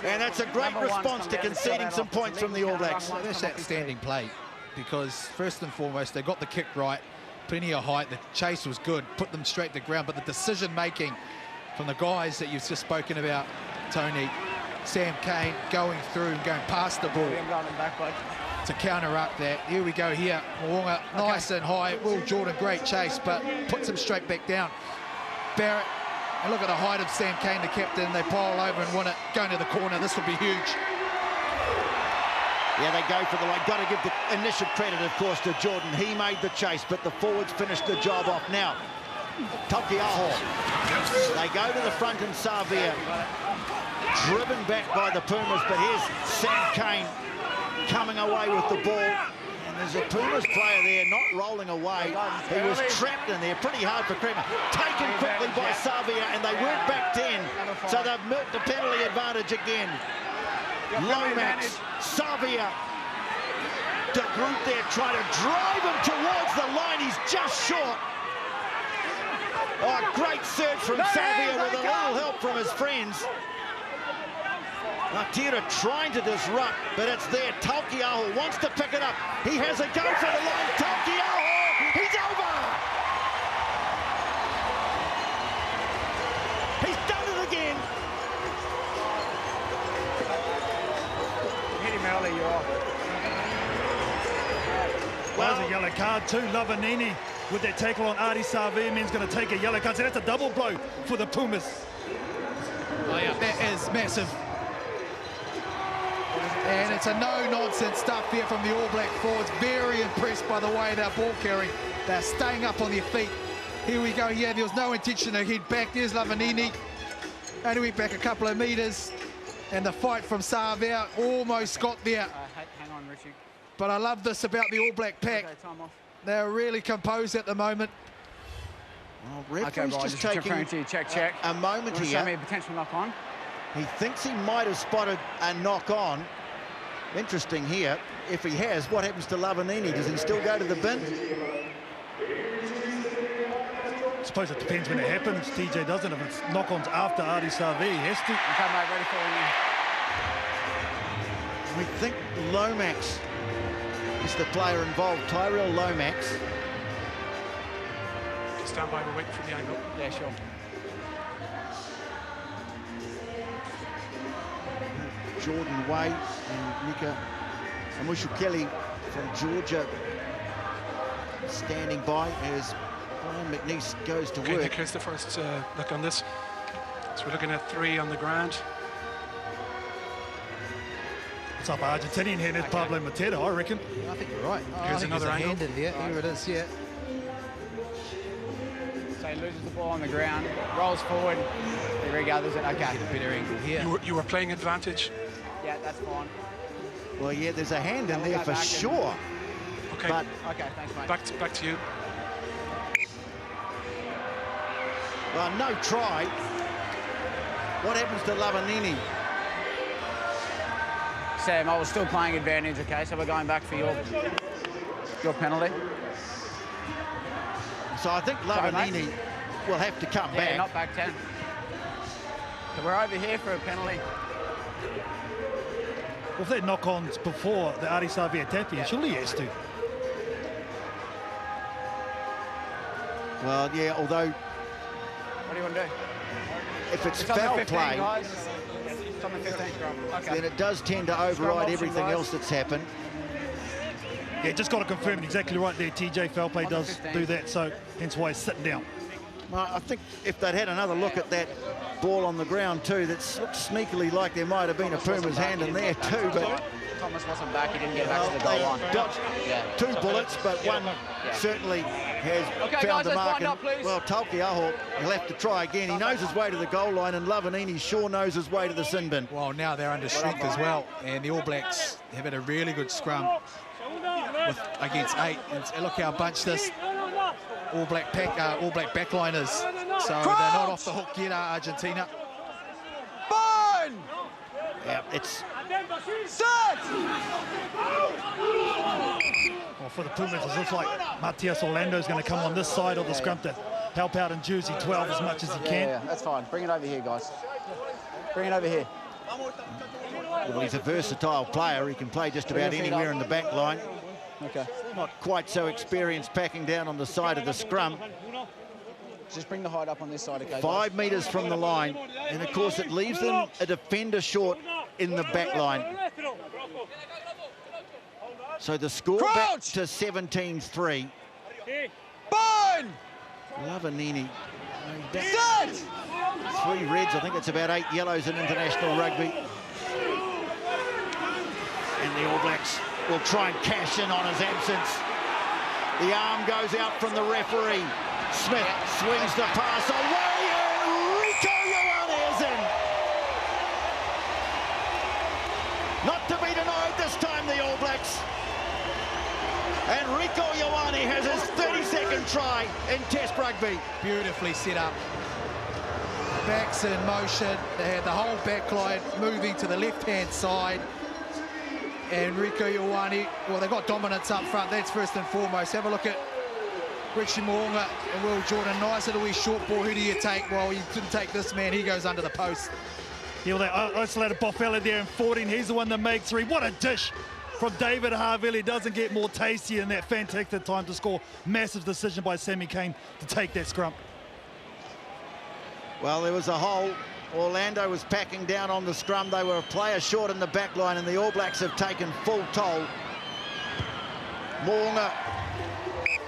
And that's a great response to conceding some points from the All Blacks. That's outstanding play, because first and foremost, they got the kick right, plenty of height, the chase was good, put them straight to the ground, but the decision-making from the guys that you've just spoken about, Tony, Sam Cane going through and going past the ball to counteract that. Here we go here. Mo'unga nice and high. Will Jordan, great chase, but puts him straight back down. Barrett, and look at the height of Sam Cane, the captain. They pile over and win it. Going to the corner. This will be huge. Yeah, they go for the line. Got to give the initial credit, of course, to Jordan. He made the chase, but the forwards finished the job off. Now, Taukei'aho. They go to the front and Savia. Driven back by the Pumas, but here's Sam Cane coming away with the ball. And there's a Pumas player there not rolling away. He was trapped in there, pretty hard for Crema. Taken quickly by Savia, and they weren't back 10. So they've milked the penalty advantage again. Lomax, Savia, de Groot there trying to drive him towards the line. He's just short. Oh, great search from Savia with a little help from his friends. Matera trying to disrupt, but it's there. Taukei'aho wants to pick it up. He has a go for the line. Taukei'aho, he's over! He's done it again. There's a yellow card too. Lavanini with that tackle on Adi Savim's going to take a yellow card. So that's a double blow for the Pumas. Oh yeah, that is massive. And it's a no-nonsense stuff here from the All Black forwards. Very impressed by the way they're ball carrying. They're staying up on their feet. Here we go. Yeah, there was no intention to head back. There's Lavanini. Only went back a couple of metres. And the fight from Savia almost got there. Hang on, Richie. But I love this about the All Black pack. Okay, time off. They're really composed at the moment. Well, referee's Okay, just taking check. a moment Show me here. a potential knock on. He thinks he might have spotted a knock on. Interesting here. If he has, what happens to Lavanini? Does he still go to the bin? I suppose it depends when it happens. TJ doesn't. If it's knock-ons after Adi Savi, he has to. Okay, mate, ready for you. We think Lomax is the player involved. Tyrell Lomax. Stand by, we're waiting for the angle. Yeah, sure. Jordan Way and Nika Amushu-Kelly from Georgia standing by as Brian McNeese goes to Okay, work. Nick, here's the first look on this. So we're looking at 3 on the ground. It's up Argentinian here, there's Pablo Mateta, I reckon. I think you're right. Here's I think another there's a angle. hand in there. Here it is, yeah. So he loses the ball on the ground, rolls forward, he regathers it. Okay. Get a better angle here. You were playing advantage. Yeah, that's fine. Well, yeah, there's a hand in We'll there go for back and- sure. Okay, But Okay, thanks, mate. back to you. well, no try. What happens to Lavanini? Sam, I was still playing advantage, okay? So we're going back for your penalty. So I think Lavanini will have to come Yeah, back. not back 10. So we're over here for a penalty. Well, if that knock-ons before the Adi Savi tap in, surely he has to. Well, yeah, although What do you want to do? if it's It's on the foul 15, play, guys. It's on the 15, Scrum. Okay. then it does tend to override option, everything guys. else that's happened. Yeah, just got to confirm it exactly right there. TJ foul play On the does 15. do that, so hence why he's sitting down. Well, I think if they'd had another look at that ball on the ground too, that looked sneakily like there might have been a Puma's hand in there too, but Thomas wasn't back. He didn't get back to the they goal line. dodged Yeah. 2 bullets, but one certainly has Okay, found guys, the let's mark. wind up, please. Well, Talkeaho, he'll have to try again. He knows his way to the goal line, and Lavanini sure knows his way to the sin bin. Well, now they're under strength as well, and the All Blacks have had a really good scrum against 8. And look how bunched this All Black backline is. So they're not off the hook yet, Argentina. Burn! Yeah, it's Well, for the Pumas, it looks like Matias Orlando is going to come on this side of the scrum to help out in jersey 12 as much as he can. Yeah, that's fine. Bring it over here, guys. Bring it over here. well, he's a versatile player. He can play just about anywhere in the back line. Okay. Not quite so experienced packing down on the side of the scrum. Just bring the height up on this side, okay? 5 metres from the line, and of course it leaves them a defender short in the back line. So the score back to 17-3. Burn! Lavanini. 3 reds, I think it's about 8 yellows in international rugby. And the All Blacks will try and cash in on his absence. The arm goes out from the referee. Smith swings the pass away, and Rico Ioane is in. Not to be denied this time, the All Blacks. And Rico Ioane has his 32nd try in Test rugby. Beautifully set up. Backs in motion. They had the whole back line moving to the left-hand side. And Rico Ioane, well, they got dominance up front. That's first and foremost. Have a look at Richie Moonga and Will Jordan. Nice little wee short ball. Who do you take? Well, you didn't take this man. He goes under the post. Yeah, well, they isolated Boffelli there in 14. He's the one that makes 3. What a dish from David Harville. He doesn't get more tasty in that fantastic time to score. Massive decision by Sammy Kane to take that scrum. Well, there was a hole. Orlando was packing down on the scrum. They were a player short in the back line, and the All Blacks have taken full toll. Moonga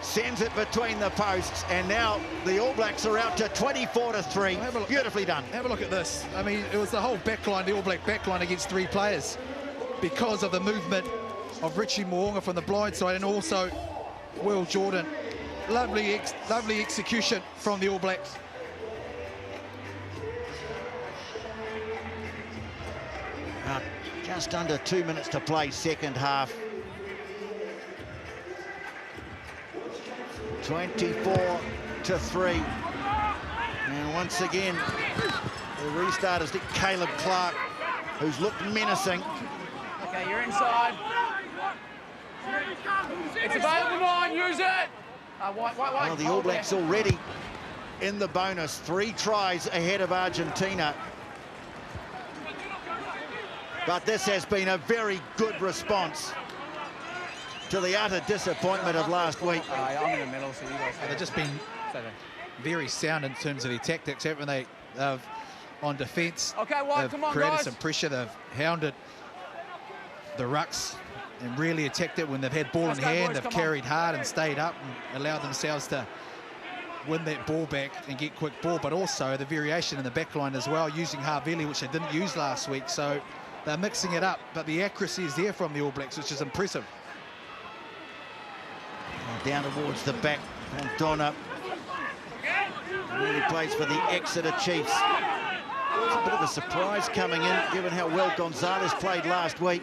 Sends it between the posts, and now the All Blacks are out to 24-3. Beautifully done. Have a look at this. I mean, it was the whole backline, the All Black backline against 3 players because of the movement of Richie Mo'unga from the blind side and also Will Jordan. Lovely execution from the All Blacks. Just under 2 minutes to play, second half. 24-3. And once again, the restart is Caleb Clarke, who's looked menacing. Okay, you're inside. It's available, Nine, use it! Well, the All Blacks already in the bonus, 3 tries ahead of Argentina. But this has been a very good response to the utter disappointment of last week. I'm in the middle, so you guys... They've just been very sound in terms of their tactics, haven't they? On defence, okay, White, come on, created guys. some pressure. They've hounded the rucks and really attacked it when they've had ball in hand. They've carried hard and stayed up and allowed themselves to win that ball back and get quick ball, but also the variation in the back line as well, using Havili, which they didn't use last week. So they're mixing it up, but the accuracy is there from the All Blacks, which is impressive. Down towards the back, and Donna really plays for the Exeter Chiefs. It's a bit of a surprise coming in, given how well Gonzalez played last week.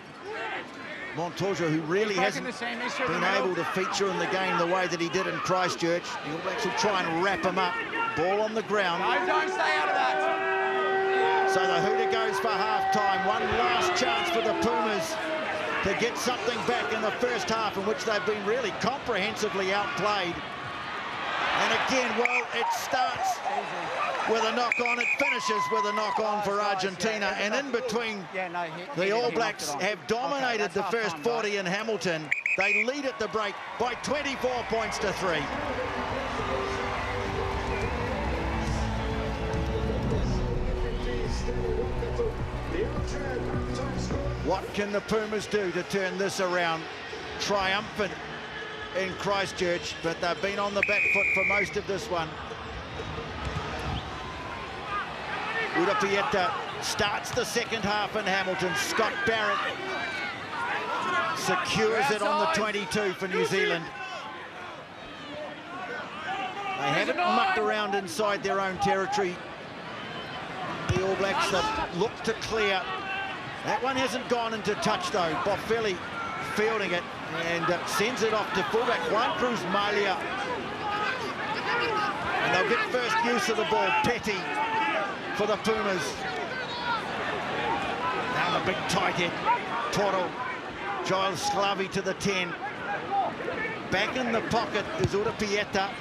Montoya, who really hasn't been able to feature in the game the way that he did in Christchurch. The All Blacks will try and wrap him up. Ball on the ground. No, don't stay out of that. So the hooter goes for half-time. One last chance for the Pumas to get something back in the first half, in which they've been really comprehensively outplayed. And again, well, it starts with a knock-on, it finishes with a knock-on for Argentina. And in between, the All Blacks have dominated the first 40 in Hamilton. They lead at the break by 24 points to 3. What can the Pumas do to turn this around? Triumphant in Christchurch, but they've been on the back foot for most of this one. Urapieta starts the second half in Hamilton. Scott Barrett secures it on the 22 for New Zealand. They haven't mucked around inside their own territory. The All Blacks have looked to clear. That one hasn't gone into touch though. Boffelli fielding it and sends it off to fullback Juan Cruz Malia. And they'll get first use of the ball. Petty for the Pumas. Now the big tight end, Toro. Giles Sclavi to the 10. Back in the pocket is Urapieta.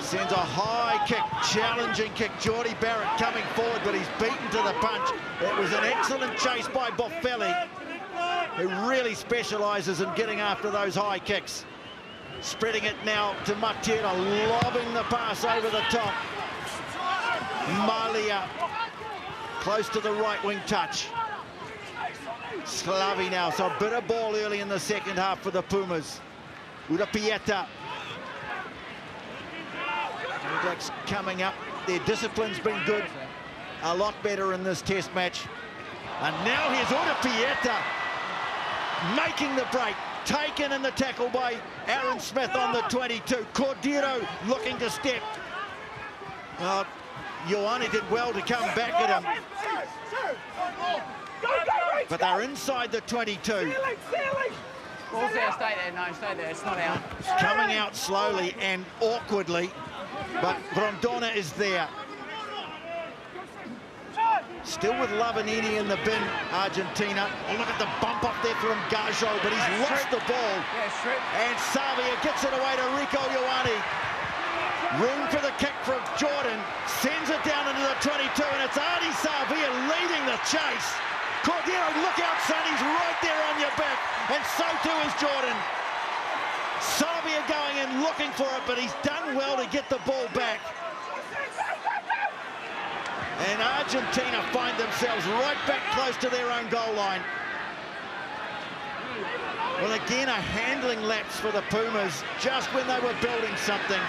Sends a high kick, challenging kick. Geordie Barrett coming forward, but he's beaten to the punch. It was an excellent chase by Boffelli, who really specialises in getting after those high kicks. Spreading it now to Matera, lobbing the pass over the top. Malia, close to the right wing touch. Sclavi now, so a bit of ball early in the second half for the Pumas. Urapieta. All Blacks coming up. Their discipline's been good. A lot better in this test match. And now here's Urapieta making the break. Taken in the tackle by Aaron Smith on the 22. Cordero looking to step. Ioane did well to come back at him. But they're inside the 22. Ball's there, stay there. No, stay there. It's not out. Coming out slowly and awkwardly, but Rondona is there. Still with Lavanini in the bin, Argentina. Oh, look at the bump off there from Gajo, but he's lost the ball. And Savia gets it away to Rico Ioane. Room for the kick from Jordan. Sends it down into the 22, and it's Artie Savia leading the chase. Cordero, look out, son, he's right there on your back, and so too is Jordan. Savia going in looking for it, but he's done well to get the ball back. And Argentina find themselves right back close to their own goal line. Well, again, a handling lapse for the Pumas just when they were building something.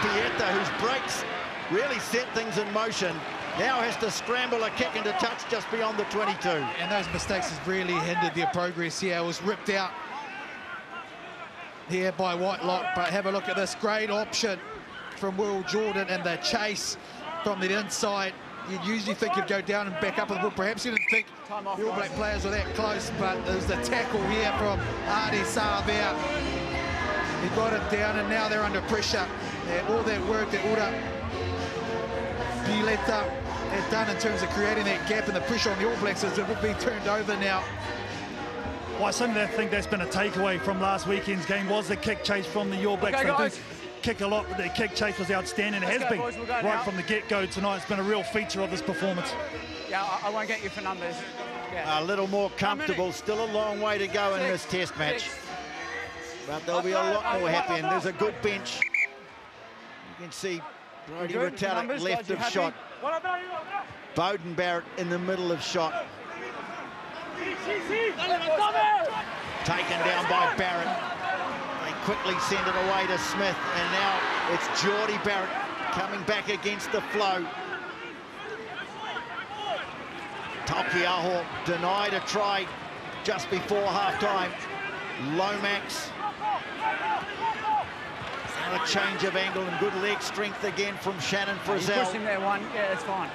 Pieta, whose breaks really set things in motion, now has to scramble a kick into touch just beyond the 22. And those mistakes has really hindered their progress here. It was ripped out here by Whitelock, but have a look at this great option from Will Jordan and the chase from the inside. You'd usually think you'd go down and back up with the ball. Perhaps you didn't think the All Black players were that close, but there's the tackle here from Adi Savia. He got it down, and now they're under pressure. And all that work that Ura Pileta had done in terms of creating that gap and the pressure on the All Blacks is it will be turned over now. Well, I think that's been a takeaway from last weekend's game was the kick chase from the All Blacks. Okay, they do kick a lot, but their kick chase was outstanding. It has been boys, right now. from the get-go tonight. It's been a real feature of this performance. Yeah, I won't get you for numbers. Yeah. A little more comfortable, still a long way to go in this test match. But they'll be a lot more happy, and there's a good bench. You can see Brody Retallick left of shot. Bowden Barrett in the middle of shot. Taken down by Barrett. They quickly send it away to Smith, and now it's Geordie Barrett coming back against the flow. Taukei'aho denied a try just before half-time. Lomax. A change of angle and good leg strength again from Shannon Frizzell. You pushed him there one, yeah, that's fine.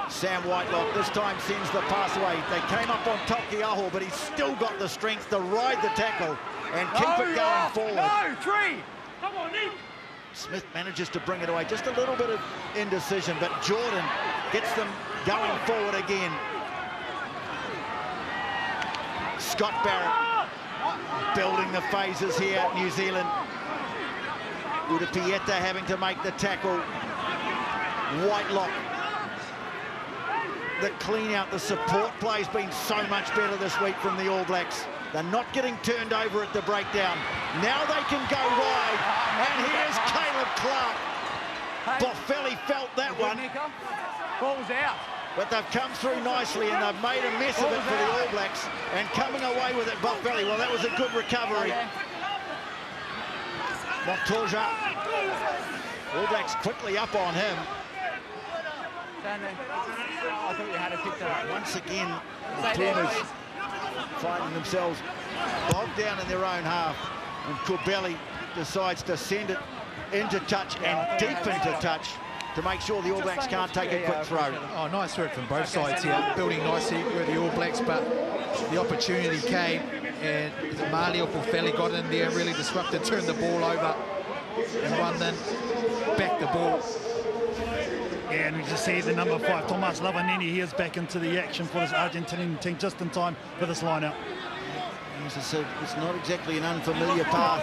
Sam Whitelock this time sends the pass away. They came up on Taukei'aho, but he's still got the strength to ride the tackle and keep it going forward. No, three! Come on, Nick! Smith manages to bring it away. Just a little bit of indecision, but Jordan gets them going forward again. Scott Barrett building the phases here, New Zealand. Udapieta having to make the tackle. Whitelock. The clean out, the support play's been so much better this week from the All Blacks. They're not getting turned over at the breakdown. Now they can go wide. And here's Caleb Clarke. Boffelli felt that one. Ball was out. But they've come through nicely and they've made a mess of it for the All Blacks. And coming away with it, Boffelli, well, that was a good recovery. Montoya. All Blacks quickly up on him. I thought you had to pick that up. Once again, the Pumas finding themselves bogged down in their own half. And Corbelli decides to send it into touch and deep into touch to make sure the All Blacks can't take a quick throw. Oh, nice work from both sides here, building nicely with the All Blacks, but the opportunity came, and Malio Boffelli got in there, really disrupted, turned the ball over, and one then back the ball. Yeah, and we just see the number 5, Tomas Lavanini, he is back into the action for this Argentinian team just in time for this line-out. As I said, it's not exactly an unfamiliar path.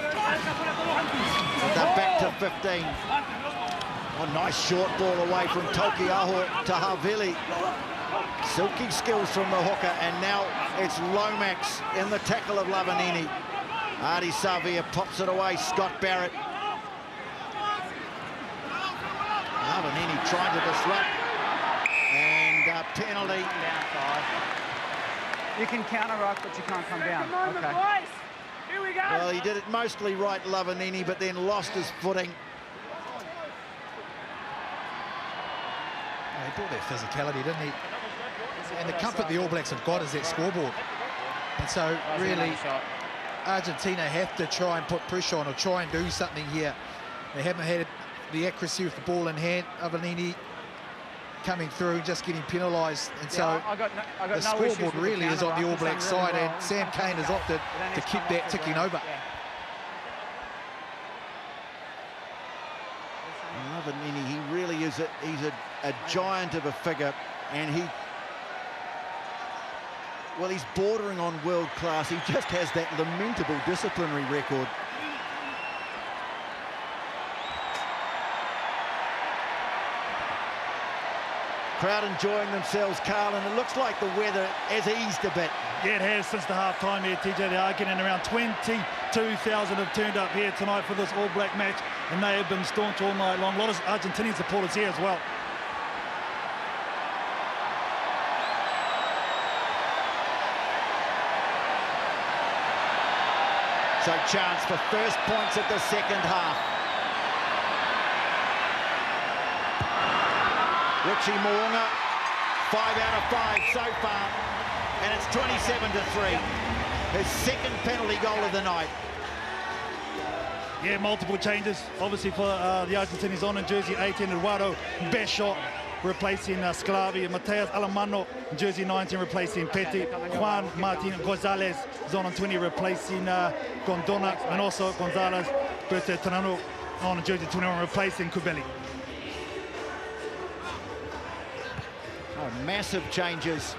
But they're back to 15. A nice short ball away from Taukei'aho to Havili. Silky skills from the hooker, and now it's Lomax in the tackle of Lavanini. Adi Savia pops it away, Scott Barrett. Lavanini trying to disrupt, and a penalty. You can counter-ruck, but you can't come down. Okay. Here we go. Well, he did it mostly right, Lavanini, but then lost his footing. He brought that physicality, didn't he? And the comfort the All Blacks have got is that scoreboard. And so, really, Argentina have to try and put pressure on or try and do something here. They haven't had the accuracy with the ball in hand. Avanini coming through, just getting penalised. And so, the scoreboard really is on the All Blacks side, and Sam Cane has opted to keep that ticking over. Lavanini, he really is a giant of a figure, and he's bordering on world class. He just has that lamentable disciplinary record. Crowd enjoying themselves, Carl, and it looks like the weather has eased a bit. Yeah, it has since the half-time here, TJ. They are getting around 22,000 have turned up here tonight for this All Black match, and they have been staunch all night long. A lot of Argentinian supporters here as well. So chance for first points of the second half. Richie Mo'unga, 5 out of 5 so far, and it's 27-3. His second penalty goal of the night. Yeah, multiple changes, obviously, for the Argentinians on in jersey 18, Eduardo, best shot, replacing Sclavi, and Mateus Alemano, jersey 19, replacing Petty. Juan Martin Gonzalez is on 20, replacing Gondona, and also Gonzalez Bertetrano on jersey 21, replacing Kubeli. Oh, massive changes.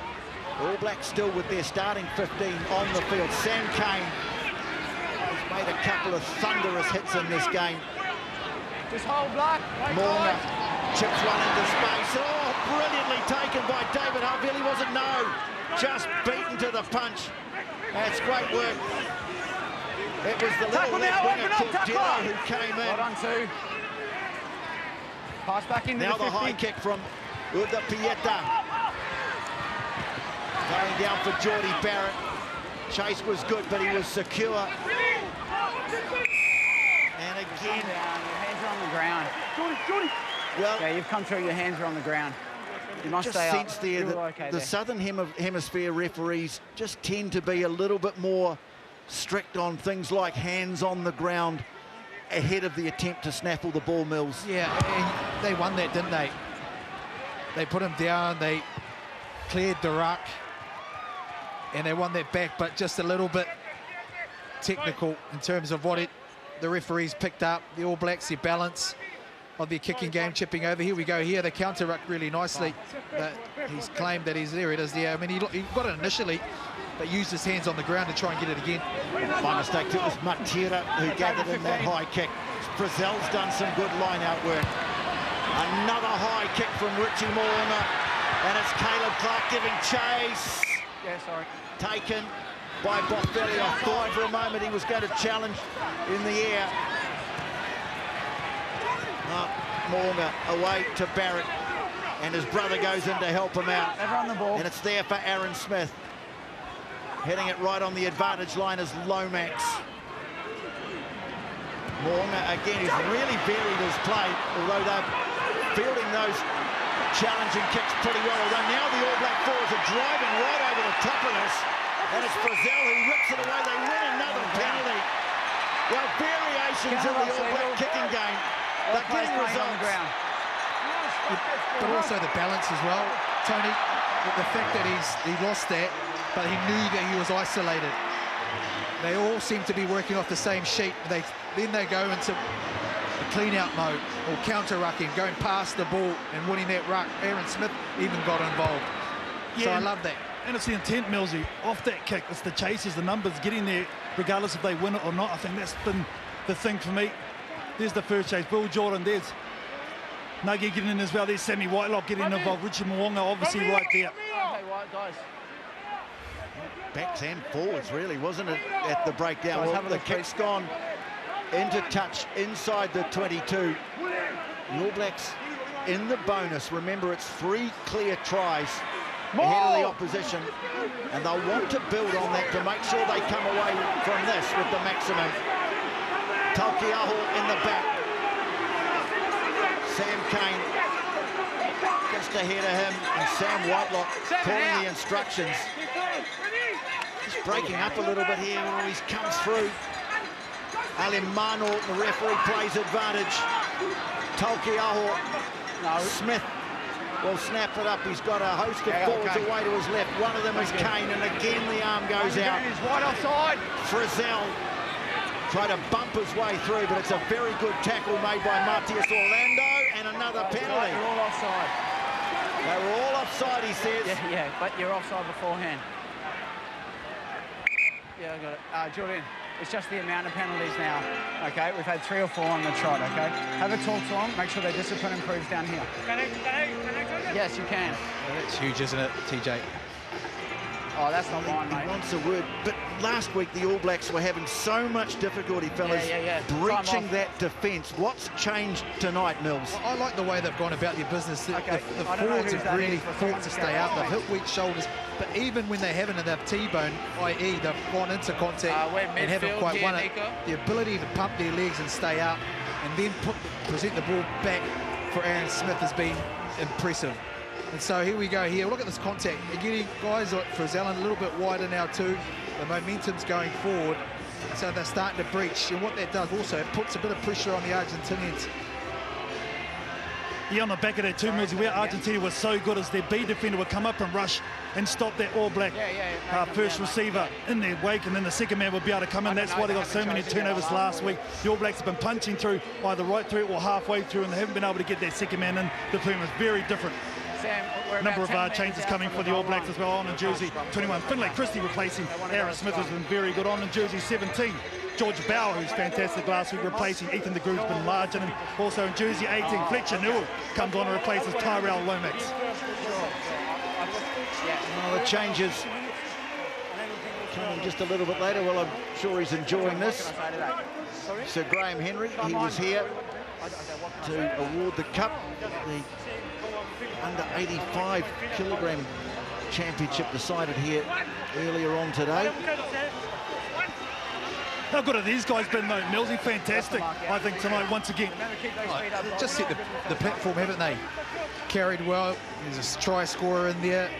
All Blacks still with their starting 15 on the field. Sam Cane has made a couple of thunderous hits in this game. Just hold, Black. Mo'unga chips one into space. Oh, brilliantly taken by David Havili, wasn't? No, just beaten to the punch. That's great work. It was the little left winger Cordero who came in. Well done, too. Pass back into Now the 50. the high kick from Uda Pieta. Going down for Geordie Barrett. Chase was good, but he was secure. And again, Your hands are on the ground. well, Yeah, you've come through, your hands are on the ground. You must just stay up. sense there You were that okay the there. Southern Hemisphere referees just tend to be a little bit more strict on things like hands on the ground ahead of the attempt to snaffle the ball mills. Yeah, and they won that, didn't they? They put him down, they cleared the ruck, and they won that back, but just a little bit technical in terms of what the referees picked up. The All Blacks, their balance of their kicking game, chipping over. Here we go here, the counter ruck really nicely. He's claimed that he's there, it is there. I mean, he got it initially, but used his hands on the ground to try and get it again. My mistake too, it was Matera who gathered in that high kick. Brazil's done some good line-out work. Another high kick from Richie Mo'unga, and it's Caleb Clarke giving chase. Yeah, sorry. Taken by Boffelli. I thought for a moment he was going to challenge in the air. Mo'unga away to Barrett, and his brother goes in to help him out. Never on the ball. And it's there for Aaron Smith. Heading it right on the advantage line is Lomax. Mo'unga again, he's really varied his play, although they're fielding those challenging kicks pretty well. Although now the All Black forwards are driving right over the top of this, and it's Brazil who rips it away. They win another penalty. Well, variations in the All Black kicking game. They're getting results. But also the balance as well, Tony. The fact that he lost that, but he knew that he was isolated. They all seem to be working off the same sheet. Then they go into the clean-out mode or counter-rucking, going past the ball and winning that ruck. Aaron Smith even got involved. Yeah, so I love that. And it's the intent, Millsy, off that kick. It's the chases, the numbers, getting there, regardless if they win it or not. I think that's been the thing for me. There's the first chase. Bill Jordan, there's Nuggie getting in as well. There's Sammy Whitelock getting involved. Richie Mo'unga obviously right there. Okay, White, guys. Backs and forwards, really, wasn't it, at the breakdown? Guys, Well, the kick's gone into touch inside the 22. The All Blacks in the bonus. Remember, it's 3 clear tries ahead of the opposition, and they'll want to build on that to make sure they come away from this with the maximum. Talkiaho in the back. Sam Cane just ahead of him, and Sam Whitelock calling the instructions. Just breaking up a little bit here when he comes through. Alemano, the referee, plays advantage. Talkiaho, Smith will snap it up. He's got a host of forwards away to his left. One of them is Cane, and again the arm goes out. He's wide offside. Frizzell tried to bump his way through, but it's a very good tackle made by Matias Orlando, and another penalty. You're all offside. They were all offside, he says. Yeah, but you're offside beforehand. Yeah, I got it. Jordan, it's just the amount of penalties now, okay? We've had 3 or 4 on the trot, okay? Have a talk to them, make sure their discipline improves down here. Yes, you can. Well, that's huge, isn't it, TJ? Oh, that's not mine, He mate. wants a word. But last week, the All Blacks were having so much difficulty, fellas, breaching that defence. What's changed tonight, Mills? I like the way they've gone about their business. The forwards have really fought to stay out. They've hit weak shoulders. But even when they haven't, and they've T-boned, i.e. they've gone into contact and haven't quite won it, the ability to pump their legs and stay out and then present the ball back for Aaron Smith has been impressive. And so here we go here. Look at this contact. They're getting guys like Frizzellen a little bit wider now too. The momentum's going forward. So they're starting to breach. And what that does also, it puts a bit of pressure on the Argentinians. Yeah, on the back of that too, Millsy, where Argentina was so good as their B defender would come up and rush and stop that All Black first receiver in their wake, and then the second man would be able to come in. That's why they got so many turnovers last week. The All Blacks have been punching through either right through or halfway through, and they haven't been able to get that second man in. The Pumas very different. Number of changes coming for the All Blacks as well. On in jersey 21, Finlay Christie replacing Aaron Smith, has been very good. On in jersey 17, George Bauer, who's fantastic last week, replacing Ethan de Groot's been large. And also in jersey 18, Fletcher Newell comes on and replaces Tyrell Lomax. Well, the changes coming just a little bit later. Well, I'm sure he's enjoying this. Sir Graham Henry, he was here to award the cup, the under 85 kilogram championship decided here earlier on today. How good have these guys been though, Millsy? Fantastic, I think, tonight once again. Just set the platform, haven't they? Carried well. There's a try scorer in there,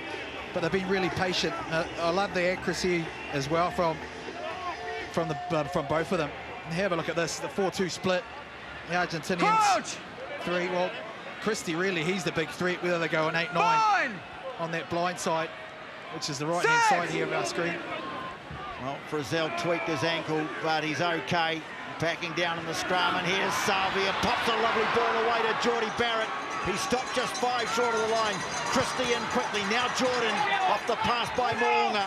but they've been really patient. I love the accuracy as well from both of them. And have a look at this, the 4-2 split. The Argentinians, three. Well, Christie, really, he's the big threat, whether they go an 8-9 on that blind side, which is the right-hand side here of our screen. Well, Frizzell tweaked his ankle, but he's okay. Backing down in the scrum, and here's Savia. Pops a lovely ball away to Geordie Barrett. He stopped just 5 short of the line. Christie in quickly. Now Jordan off the pass by Moonga.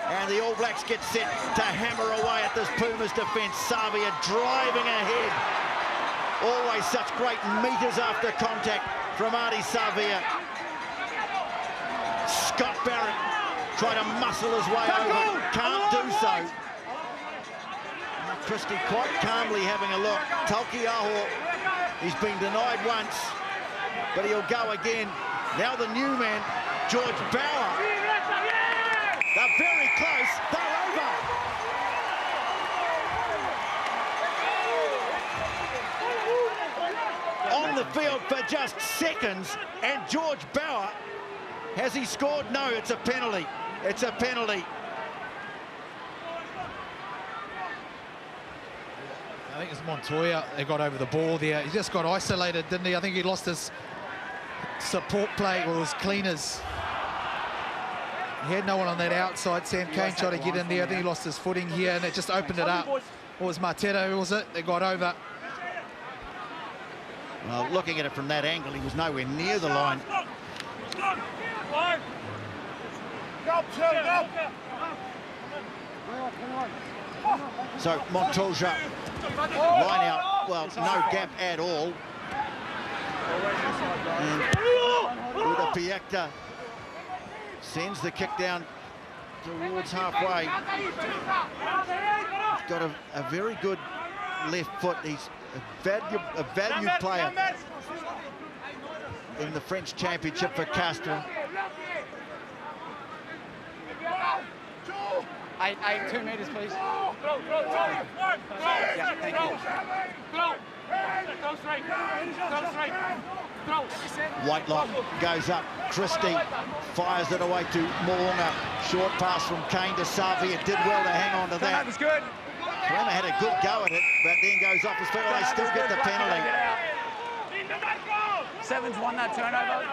And the All Blacks get set to hammer away at this Pumas defence. Savia driving ahead. Always such great meters after contact from Artie Savia. Scott Barrett tried to muscle his way over. Can't do so. Christie quite calmly having a look. Talkiaho, he's been denied once, but he'll go again. Now the new man, George Bauer. They're very close. They're over. On the field for just seconds, and George Bauer, has he scored? No, it's a penalty. It's a penalty. I think it's Montoya. They got over the ball there. He just got isolated, didn't he? I think he lost his support play, or his cleaners. He had no one on that outside. Sam Cane tried to get in there. I think he lost his footing here, and it just opened it up. Or was Marteta, who was it? They got over. Well, looking at it from that angle, he was nowhere near the line. So Montoya, line out, well, no gap at all. And Uda Piekta sends the kick down towards halfway. He's got a very good left foot. He's a valued player in the French Championship for Castres. 2 meters, please. Yeah, thank you. Whitelock goes up. Christie fires it away to Moonga. Short pass from Kane to Savia. Did well to hang on to that. That was good. Turner had a good go at it, but then goes off his feet. They still get the penalty. Sevens won that turnover.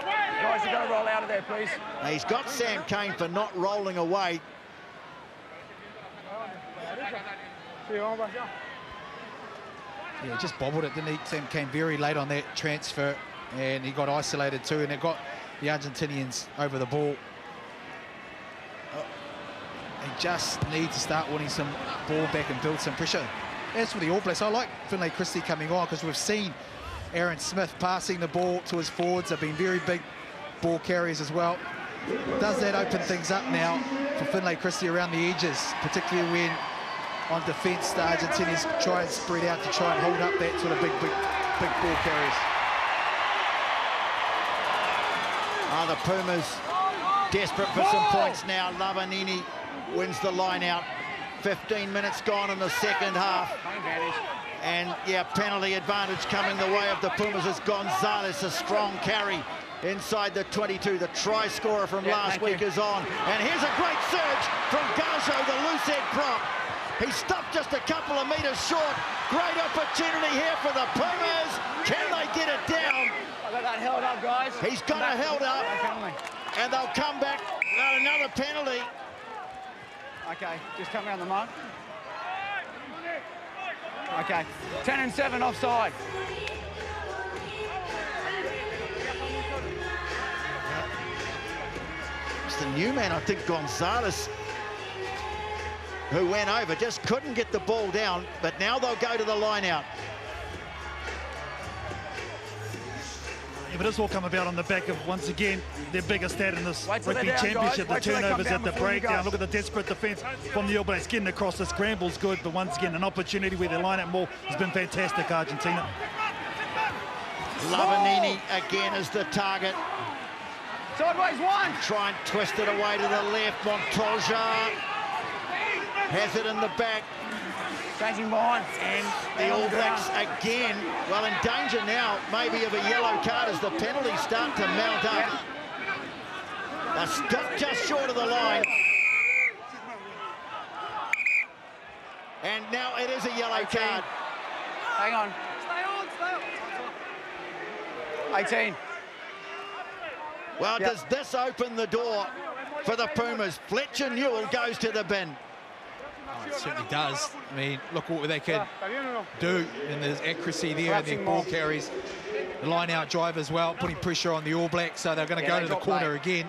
Guys, you've got to roll out of there, please. He's got Sam Cane for not rolling away. Yeah, just bobbled it, didn't he? Sam came very late on that transfer, and he got isolated too, and it got the Argentinians over the ball. They just need to start winning some ball back and build some pressure. As for the All Blacks, I like Finlay Christie coming on, because we've seen Aaron Smith passing the ball to his forwards. They've been very big ball carriers as well. Does that open things up now for Finlay Christie around the edges, particularly when on defence the Argentinians try and spread out to try and hold up that sort of big ball carriers. The Pumas desperate for some points now. Lavanini wins the line out. 15 minutes gone in the second half. And yeah, penalty advantage coming the way of the Pumas as Gonzalez, a strong carry inside the 22. The try scorer from last week is on. And here's a great surge from Gajo, the loose head prop. He stopped just a couple of metres short. Great opportunity here for the Pumas. Can they get it down? I got that held up, guys. He's got it held up. And they'll come back. Another penalty. Okay, just come around the mark. Okay, 10 and 7 offside. It's the new man, I think, Gonzalez, who went over, just couldn't get the ball down, but now they'll go to the line out. Yeah, but it's all come about on the back of, once again, their biggest stat in this Rugby Championship, the turnovers at the breakdown. Look at the desperate defence from the All Blacks getting across. The scramble's good, but once again, an opportunity where they line up more has been fantastic, Argentina. Lavanini again is the target. Sideways one. Try and twist it away to the left. Montoya has it in the back. Changing behind. And the All Blacks again, well, in danger now, maybe of a yellow card as the penalties start to mount up. They're stopped just short of the line. And now it is a yellow card. Hang on. Stay on. 18. Well, does this open the door for the Pumas? Fletcher Newell goes to the bin. Oh, it certainly does. I mean, look what they can do, and there's accuracy there in their ball carries. The line-out drive as well, putting pressure on the All Blacks, so they're going to go to the corner again.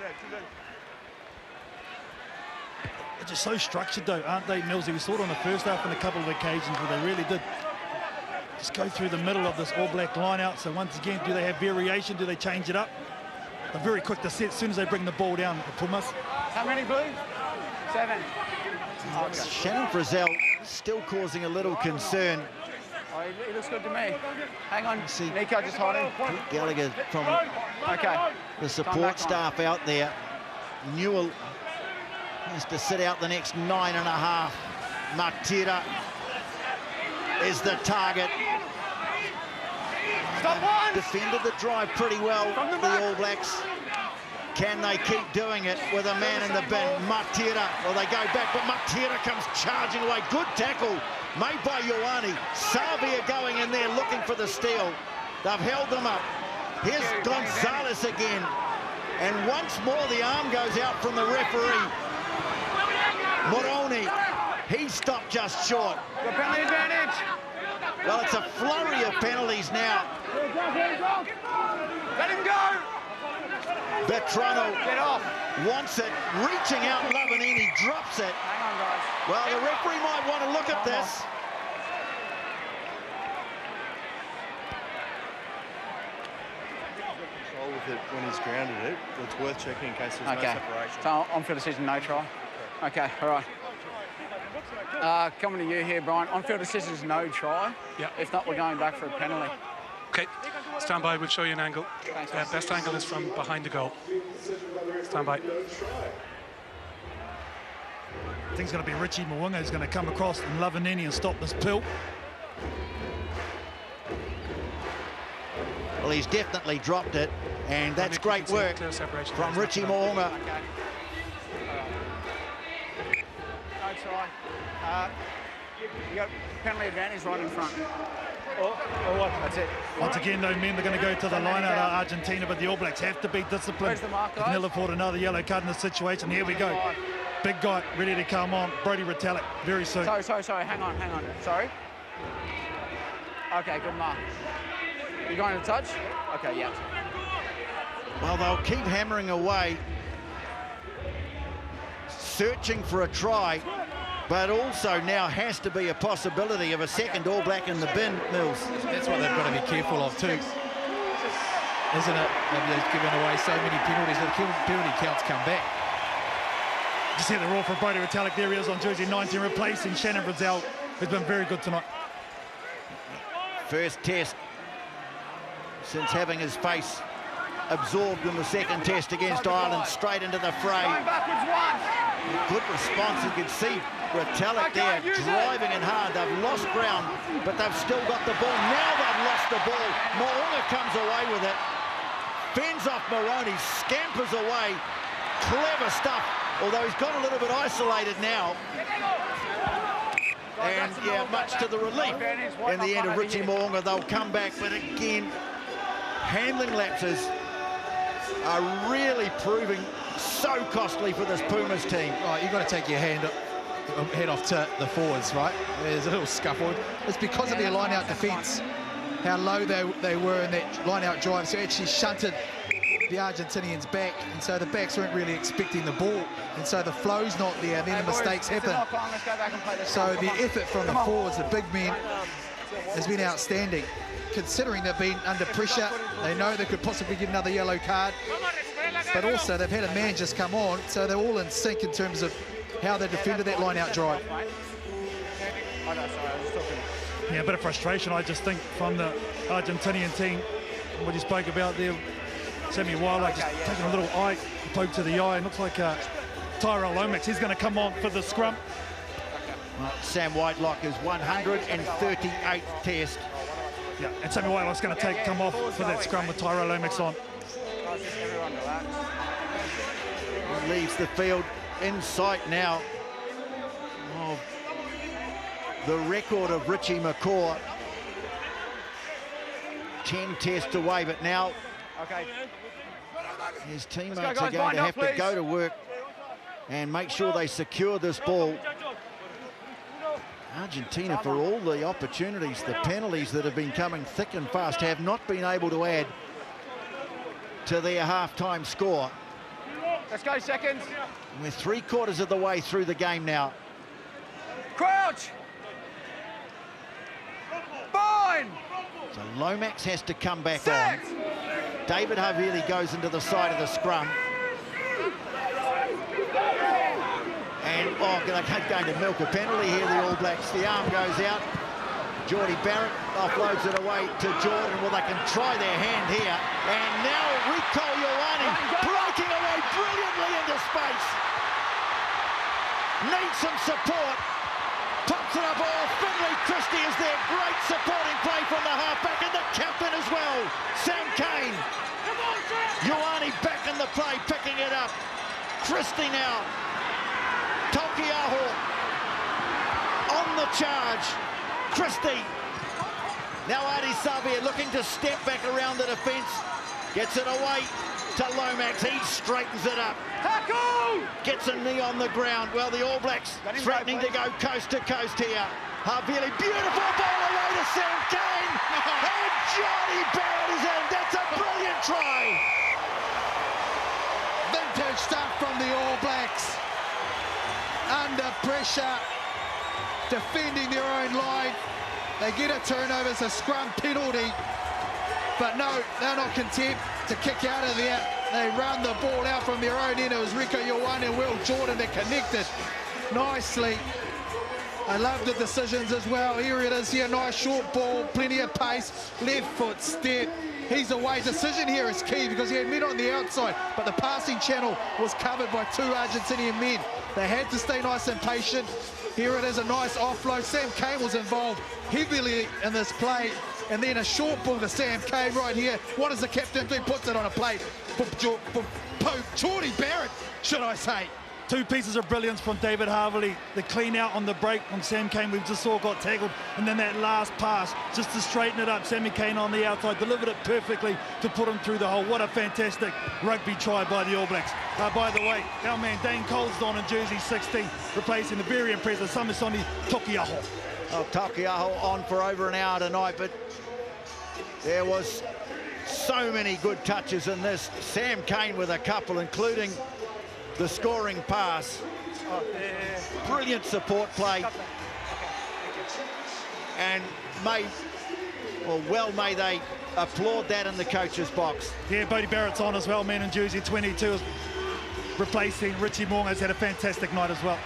They're just so structured, though, aren't they, Millsy? We saw it on the first half on a couple of occasions where they really did just go through the middle of this All Black line-out. So once again, do they have variation? Do they change it up? They're very quick to set as soon as they bring the ball down, the Pumas. How many, Blue? 7. Shannon Frizzell still causing a little concern. Oh, he looks good to me. Hang on, Nico just hiding. Gallagher from the support staff out there. Newell has to sit out the next 9.5. Matera is the target. Stop one! Defended the drive pretty well, the All Blacks. Can they keep doing it with a man in the bin? Matera, well, they go back, but Matera comes charging away. Good tackle made by Ioane. Savia going in there looking for the steal. They've held them up. Here's Gonzalez again. And once more, the arm goes out from the referee. Moroni, he stopped just short. The penalty advantage. Well, it's a flurry of penalties now. Let him go. Vetrano Get off. wants it, reaching out, Lavanini drops it. Hang on, guys. Well, the referee might want to look at this. With it when he's grounded it, it's worth checking in case there's no separation. So on-field decision, no try. Okay, all right. Coming to you here, Brian. On-field decision is no try. Yeah. If not, we're going back for a penalty. Okay, stand by, we'll show you an angle. Thanks, Best angle is from behind the goal. Stand by. I think it's going to be Richie Mwanga who's going to come across and Lavanini and stop this pill. Well, he's definitely dropped it, and that's great work from Richie Mo'unga. No try. You got penalty advantage right in front. That's it. Once again, though, men, they're going to go to the line out of Argentina, but the All Blacks have to be disciplined. Where's the mark, guys? They'll afford another yellow card in this situation. Here we go. Big guy, ready to come on. Brody Retallick, very soon. Sorry. Hang on. Sorry. Okay, good mark. You going to touch? Okay, yeah. Well, they'll keep hammering away, searching for a try, but also now has to be a possibility of a second All Black in the bin, Mills. That's what they've got to be careful of too. isn't it? They've given away so many penalties. The penalty counts come back. Just hit the roar for Brodie Retallick. There he is on jersey 19, replacing Shannon Brazell, who's been very good tonight. First test since having his face absorbed in the second test against Ireland, straight into the fray. Good response. You can see Retallick there driving in hard. They've lost ground, but they've still got the ball. Now they've lost the ball. Mo'unga comes away with it. Fends off Moroney, scampers away. Clever stuff, although he's got a little bit isolated now. And yeah, much to the relief in the end of Richie Mo'unga, they'll come back, but again, handling lapses are really proving so costly for this Pumas team. Right, you've got to take your head off to the forwards, right? There's a little scuffle. It's because of their line-out defence, how low they were in that line-out drive, so actually shunted the Argentinians back, and so the backs weren't really expecting the ball, and so the flow's not there, and then the mistakes happen. So the effort from the forwards, the big men, has been outstanding. Considering they've been under pressure, they know they could possibly get another yellow card, but also they've had a man just come on, so they're all in sync in terms of how they defended that line-out drive. Yeah, a bit of frustration, I just think, from the Argentinian team. What you spoke about there, Sammy Wilder just taking a little eye poke to the eye, and looks like Tyrell Lomax, he's going to come on for the scrum. Well, Sam Whitelock is 138th test. Yeah, and Sammy Whitelock's going to come off for that scrum with Tyrell Lomax on. Leaves the field in sight now of the record of Richie McCaw. 10 tests away, but now his teammates are going to have to go to work and make sure they secure this ball. Argentina, for all the opportunities, the penalties that have been coming thick and fast, have not been able to add to their half-time score. Let's go, seconds. We're 3/4 of the way through the game now. Crouch! Fine! So Lomax has to come back on. David Havili goes into the side of the scrum. And, they're going to milk a penalty here, the All Blacks. The arm goes out. Geordie Barrett offloads it away to Jordan. Well, they can try their hand here. And now Rico Ioane breaking away brilliantly into space. Needs some support. Pops it up all. Finley Christie is there. Great supporting play from the halfback and the captain as well. Sam Cane. Ioane back in the play, picking it up. Christie now. Tokiaho on the charge. Christie. Now Adi Savia looking to step back around the defence. Gets it away to Lomax. He straightens it up. Gets a knee on the ground. Well, the All Blacks threatening to go coast to coast here. Havili, beautiful ball away to Sam Cane. And Johnny Barrett is in. That's a brilliant try. Vintage stuff from the All Blacks. Under pressure, defending their own line. They get a turnover, it's a scrum penalty. But no, they're not content to kick out of there. They run the ball out from their own end. It was Rico Ioane and Will Jordan that connected nicely. I love the decisions as well. Here it is here, nice short ball, plenty of pace, left foot step. He's away. Decision here is key because he had men on the outside, but the passing channel was covered by two Argentinian men. They had to stay nice and patient. Here it is, a nice offload. Sam Cane was involved heavily in this play. And then a short ball to Sam Cane right here. What does the captain do? Puts it on a plate. Geordie Barrett, should I say. Two pieces of brilliance from David Havili. The clean out on the break from Sam Cane, we just saw got tackled. And then that last pass, just to straighten it up. Sammy Cane on the outside, delivered it perfectly to put him through the hole. What a fantastic rugby try by the All Blacks. By the way, our man Dane Colston in jersey 16, replacing the very impressive Samisoni Tokiaho. Oh, Tokiaho on for over an hour tonight, but there was so many good touches in this. Sam Cane with a couple, including the scoring pass. Brilliant support play. And made well may they applaud that in the coach's box. Yeah, Bodie Barrett's on as well, man, in jersey 22, replacing Richie Moore. Has had a fantastic night as well.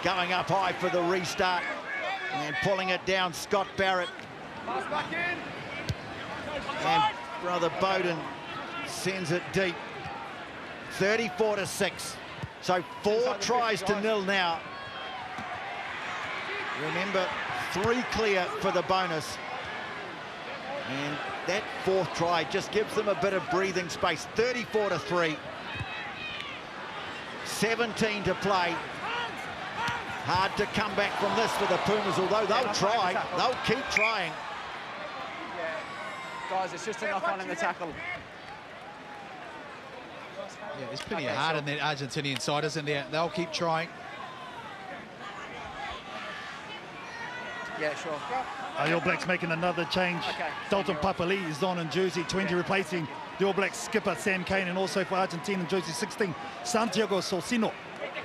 Going up high for the restart and pulling it down, Scott Barrett. And brother Bowden sends it deep. 34-6. So 4 tries to 0 now. Remember, 3 clear for the bonus. And that 4th try just gives them a bit of breathing space. 34-3. 17 to play. Hard to come back from this for the Pumas, although they'll try. They'll keep trying. Yeah. Guys, it's just a knock-on in the tackle. Yeah, there's plenty of heart in that Argentinian side, isn't there? They'll keep trying. Yeah, sure. The All Blacks making another change. Dalton Papali is on in jersey 20, replacing the All Blacks skipper Sam Cane, and also for Argentina in jersey 16, Santiago Solcino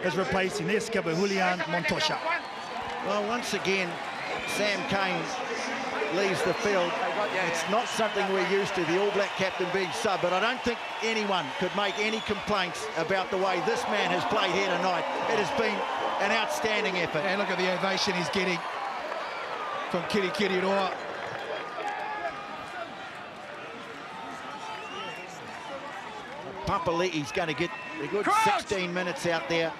is replacing their skipper Julian Montoya. Well, once again, Sam Cane leaves the field. It's not something we're used to, the All Black captain being sub, but I don't think anyone could make any complaints about the way this man has played here tonight. It has been an outstanding effort. And look at the ovation he's getting from Kiri Roa. Papali'i's going to get a good 16 minutes out there.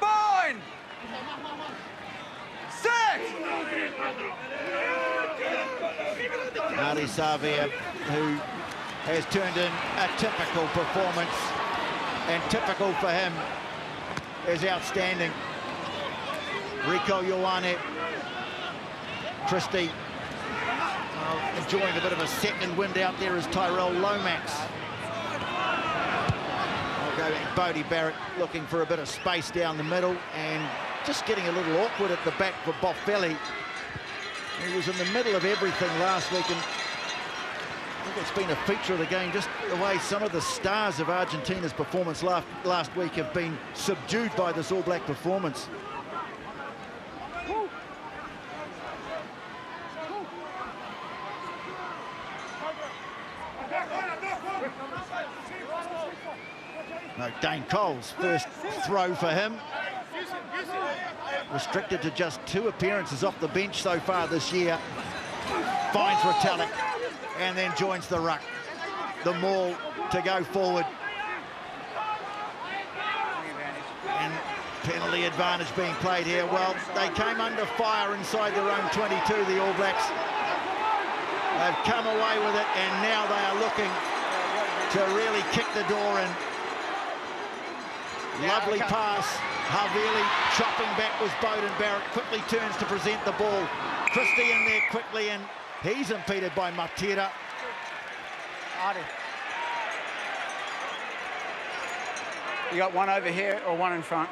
Fine! 6! Marty Savia, who has turned in a typical performance, and typical for him is outstanding. Rico Ioane, Christie, enjoying a bit of a second wind out there is Tyrell Lomax. I'll go back. Bodie Barrett looking for a bit of space down the middle and just getting a little awkward at the back for Boffelli. He was in the middle of everything last week, and I think it's been a feature of the game, just the way some of the stars of Argentina's performance last week have been subdued by this All Black performance. No, Dane Cole's first throw for him. Restricted to just 2 appearances off the bench so far this year. Finds Retallick and then joins the ruck. The maul to go forward. And penalty advantage being played here. Well, they came under fire inside their own 22, the All Blacks. They've come away with it, and now they are looking to really kick the door in. Lovely pass. Havili chopping back was Bowden. Barrett quickly turns to present the ball. Christie in there quickly, and he's impeded by Matera. You got one over here or one in front?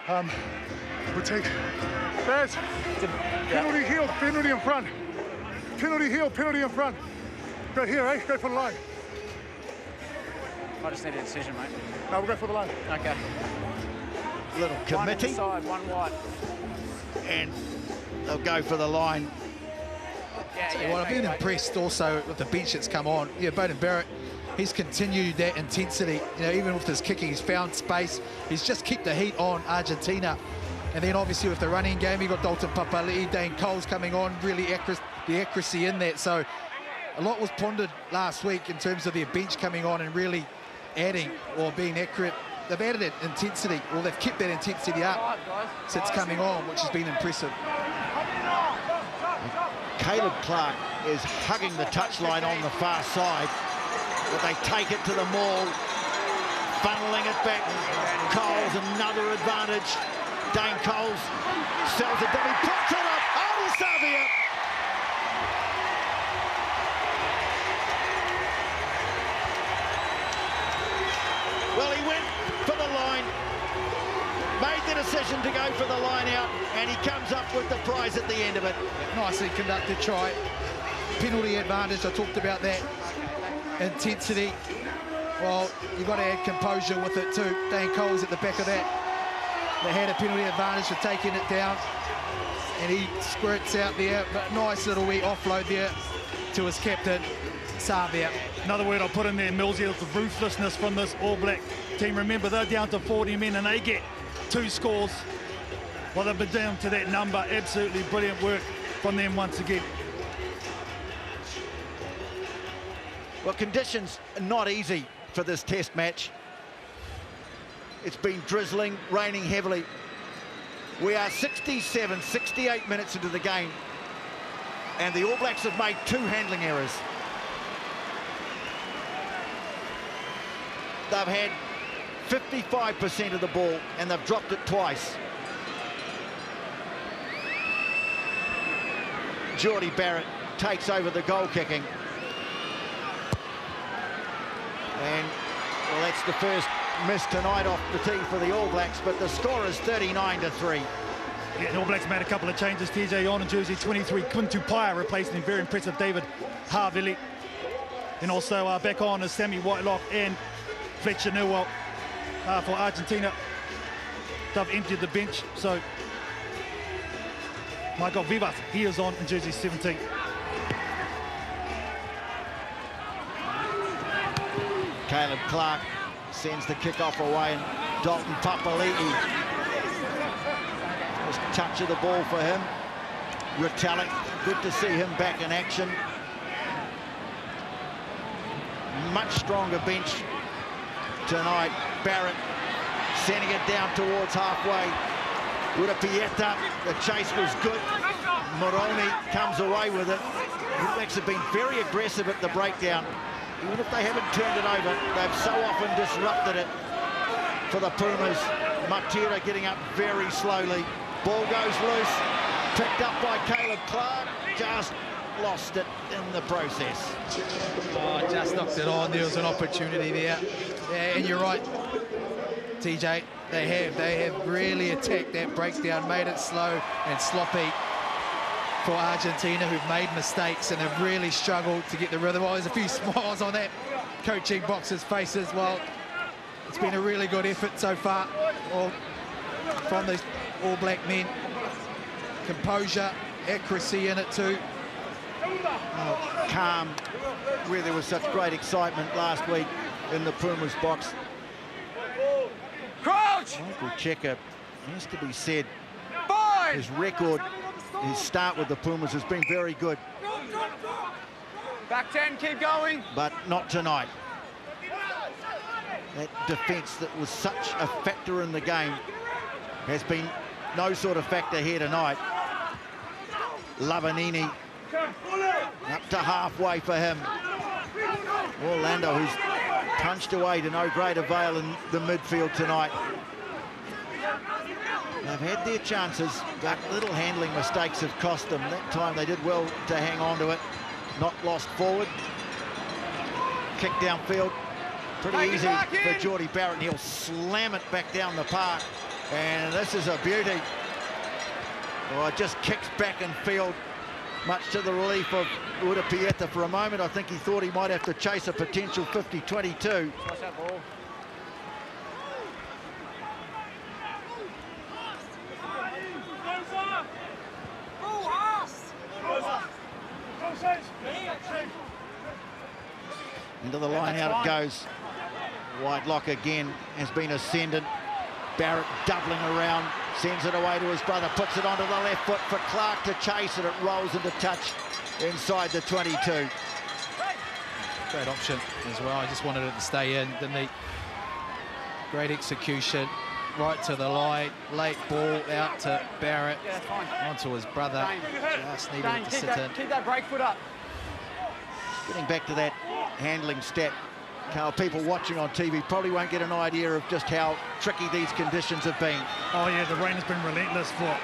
We'll take Baz. Penalty heel, penalty in front. Penalty heel, penalty in front. Go here, eh? Go for the line. I just need a decision, mate. No, we'll go for the line. Okay. Little committee. One inside, one white. And they'll go for the line. Well, I've been impressed also with the bench that's come on. Yeah, Bowden Barrett, he's continued that intensity. You know, even with his kicking, he's found space. He's just kept the heat on Argentina. And then obviously with the running game, you got Dalton Papali'i, Dane Cole's coming on, really the accuracy in that. So a lot was pondered last week in terms of their bench coming on and really adding or being accurate. They've added that intensity, or they've kept that intensity up since coming on, which has been impressive. Caleb Clarke is hugging the touchline on the far side, but they take it to the maul, funneling it back. Coles, another advantage. Dane Coles sells it, dummy, puts it up. Artie Savia. Well, he went for the line, made the decision to go for the line out, and he comes up with the prize at the end of it. Nicely conducted try. Penalty advantage, I talked about that. Intensity. Well, you've got to add composure with it too. Dane Cole's at the back of that. They had a penalty advantage for taking it down, and he squirts out there, but nice little wee offload there to his captain, Savia. Another word I'll put in there, Millsy, is the ruthlessness from this All Black team. Remember, they're down to 40 men and they get 2 scores. Well, they've been down to that number. Absolutely brilliant work from them once again. Well, conditions are not easy for this test match. It's been drizzling, raining heavily. We are 67, 68 minutes into the game, and the All Blacks have made 2 handling errors. They've had 55% of the ball, and they've dropped it twice. Geordie Barrett takes over the goal kicking. And, well, that's the first miss tonight off the tee for the All Blacks, but the score is 39-3. Yeah, the All Blacks made a couple of changes. TJ Ioane in jersey 23, Quintu Paia replacing very impressive David Havili. And also back on is Sammy Whitelock and Fletcher Newell for Argentina. They've emptied the bench, so Michael Vivas, he is on in jersey 17. Caleb Clarke sends the kick-off away, and Dalton Papali'i. First touch of the ball for him. Retallick, good to see him back in action. Much stronger bench tonight. Barrett sending it down towards halfway. Urapieta, the chase was good. Moroni comes away with it. The Blacks have been very aggressive at the breakdown. Even if they haven't turned it over, they've so often disrupted it for the Pumas. Matera getting up very slowly. Ball goes loose, picked up by Caleb Clarke, just lost it in the process. Oh, just knocked it on. There was an opportunity there. Yeah, and you're right, TJ. They have really attacked that breakdown, made it slow and sloppy for Argentina, who've made mistakes and have really struggled to get the rhythm. Well, there's a few smiles on that coaching box's face as well. It's been a really good effort so far from the All Black men. Composure, accuracy in it too. Oh, calm, where there was such great excitement last week in the Pumas box. Crouch! Michael Checker, has to be said, Boys! his record, his start with the Pumas has been very good. Back 10, keep going. But not tonight. That defence that was such a factor in the game has been no sort of factor here tonight. Lavanini up to halfway for him. Orlando, who's punched away to no great avail in the midfield tonight. They've had their chances, but little handling mistakes have cost them. That time they did well to hang on to it, not lost forward. Kick downfield, pretty easy for Geordie Barrett, and he'll slam it back down the park. And this is a beauty. Oh, it just kicks back in field, much to the relief of Urapieta. For a moment, I think he thought he might have to chase a potential 50-22. Watch that ball. Into the line, out it goes. Whitelock again has been ascendant. Barrett doubling around, sends it away to his brother, puts it onto the left foot for Clarke to chase, and it rolls into touch inside the 22. Great option as well. I just wanted it to stay in, didn't he? Great execution, right to the line, late ball out to Barrett, onto his brother. Just needed it to sit in. Keep that break foot up. Getting back to that handling stat, Carl, people watching on TV probably won't get an idea of just how tricky these conditions have been. Oh yeah, the rain has been relentless for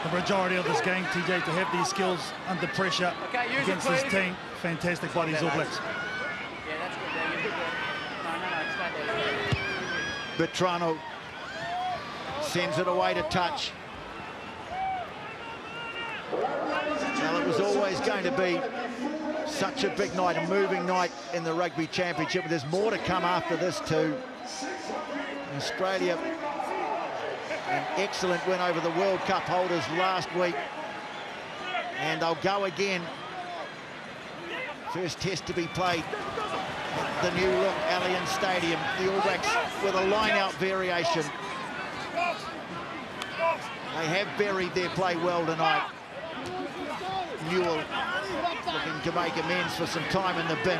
the majority of this game, TJ, to have these skills under pressure against this team. Fantastic by these All Blacks. Yeah, that's good there. You're good there. No, stay there. Vetrano sends it away to touch. Well, it was always going to be such a big night, a moving night in the Rugby Championship. But there's more to come after this too. Australia An excellent win over the World Cup holders last week. And they'll go again. First test to be played at the new look Allianz Stadium. The All Blacks with a line-out variation. They have buried their play well tonight. Newell looking to make amends for some time in the bin.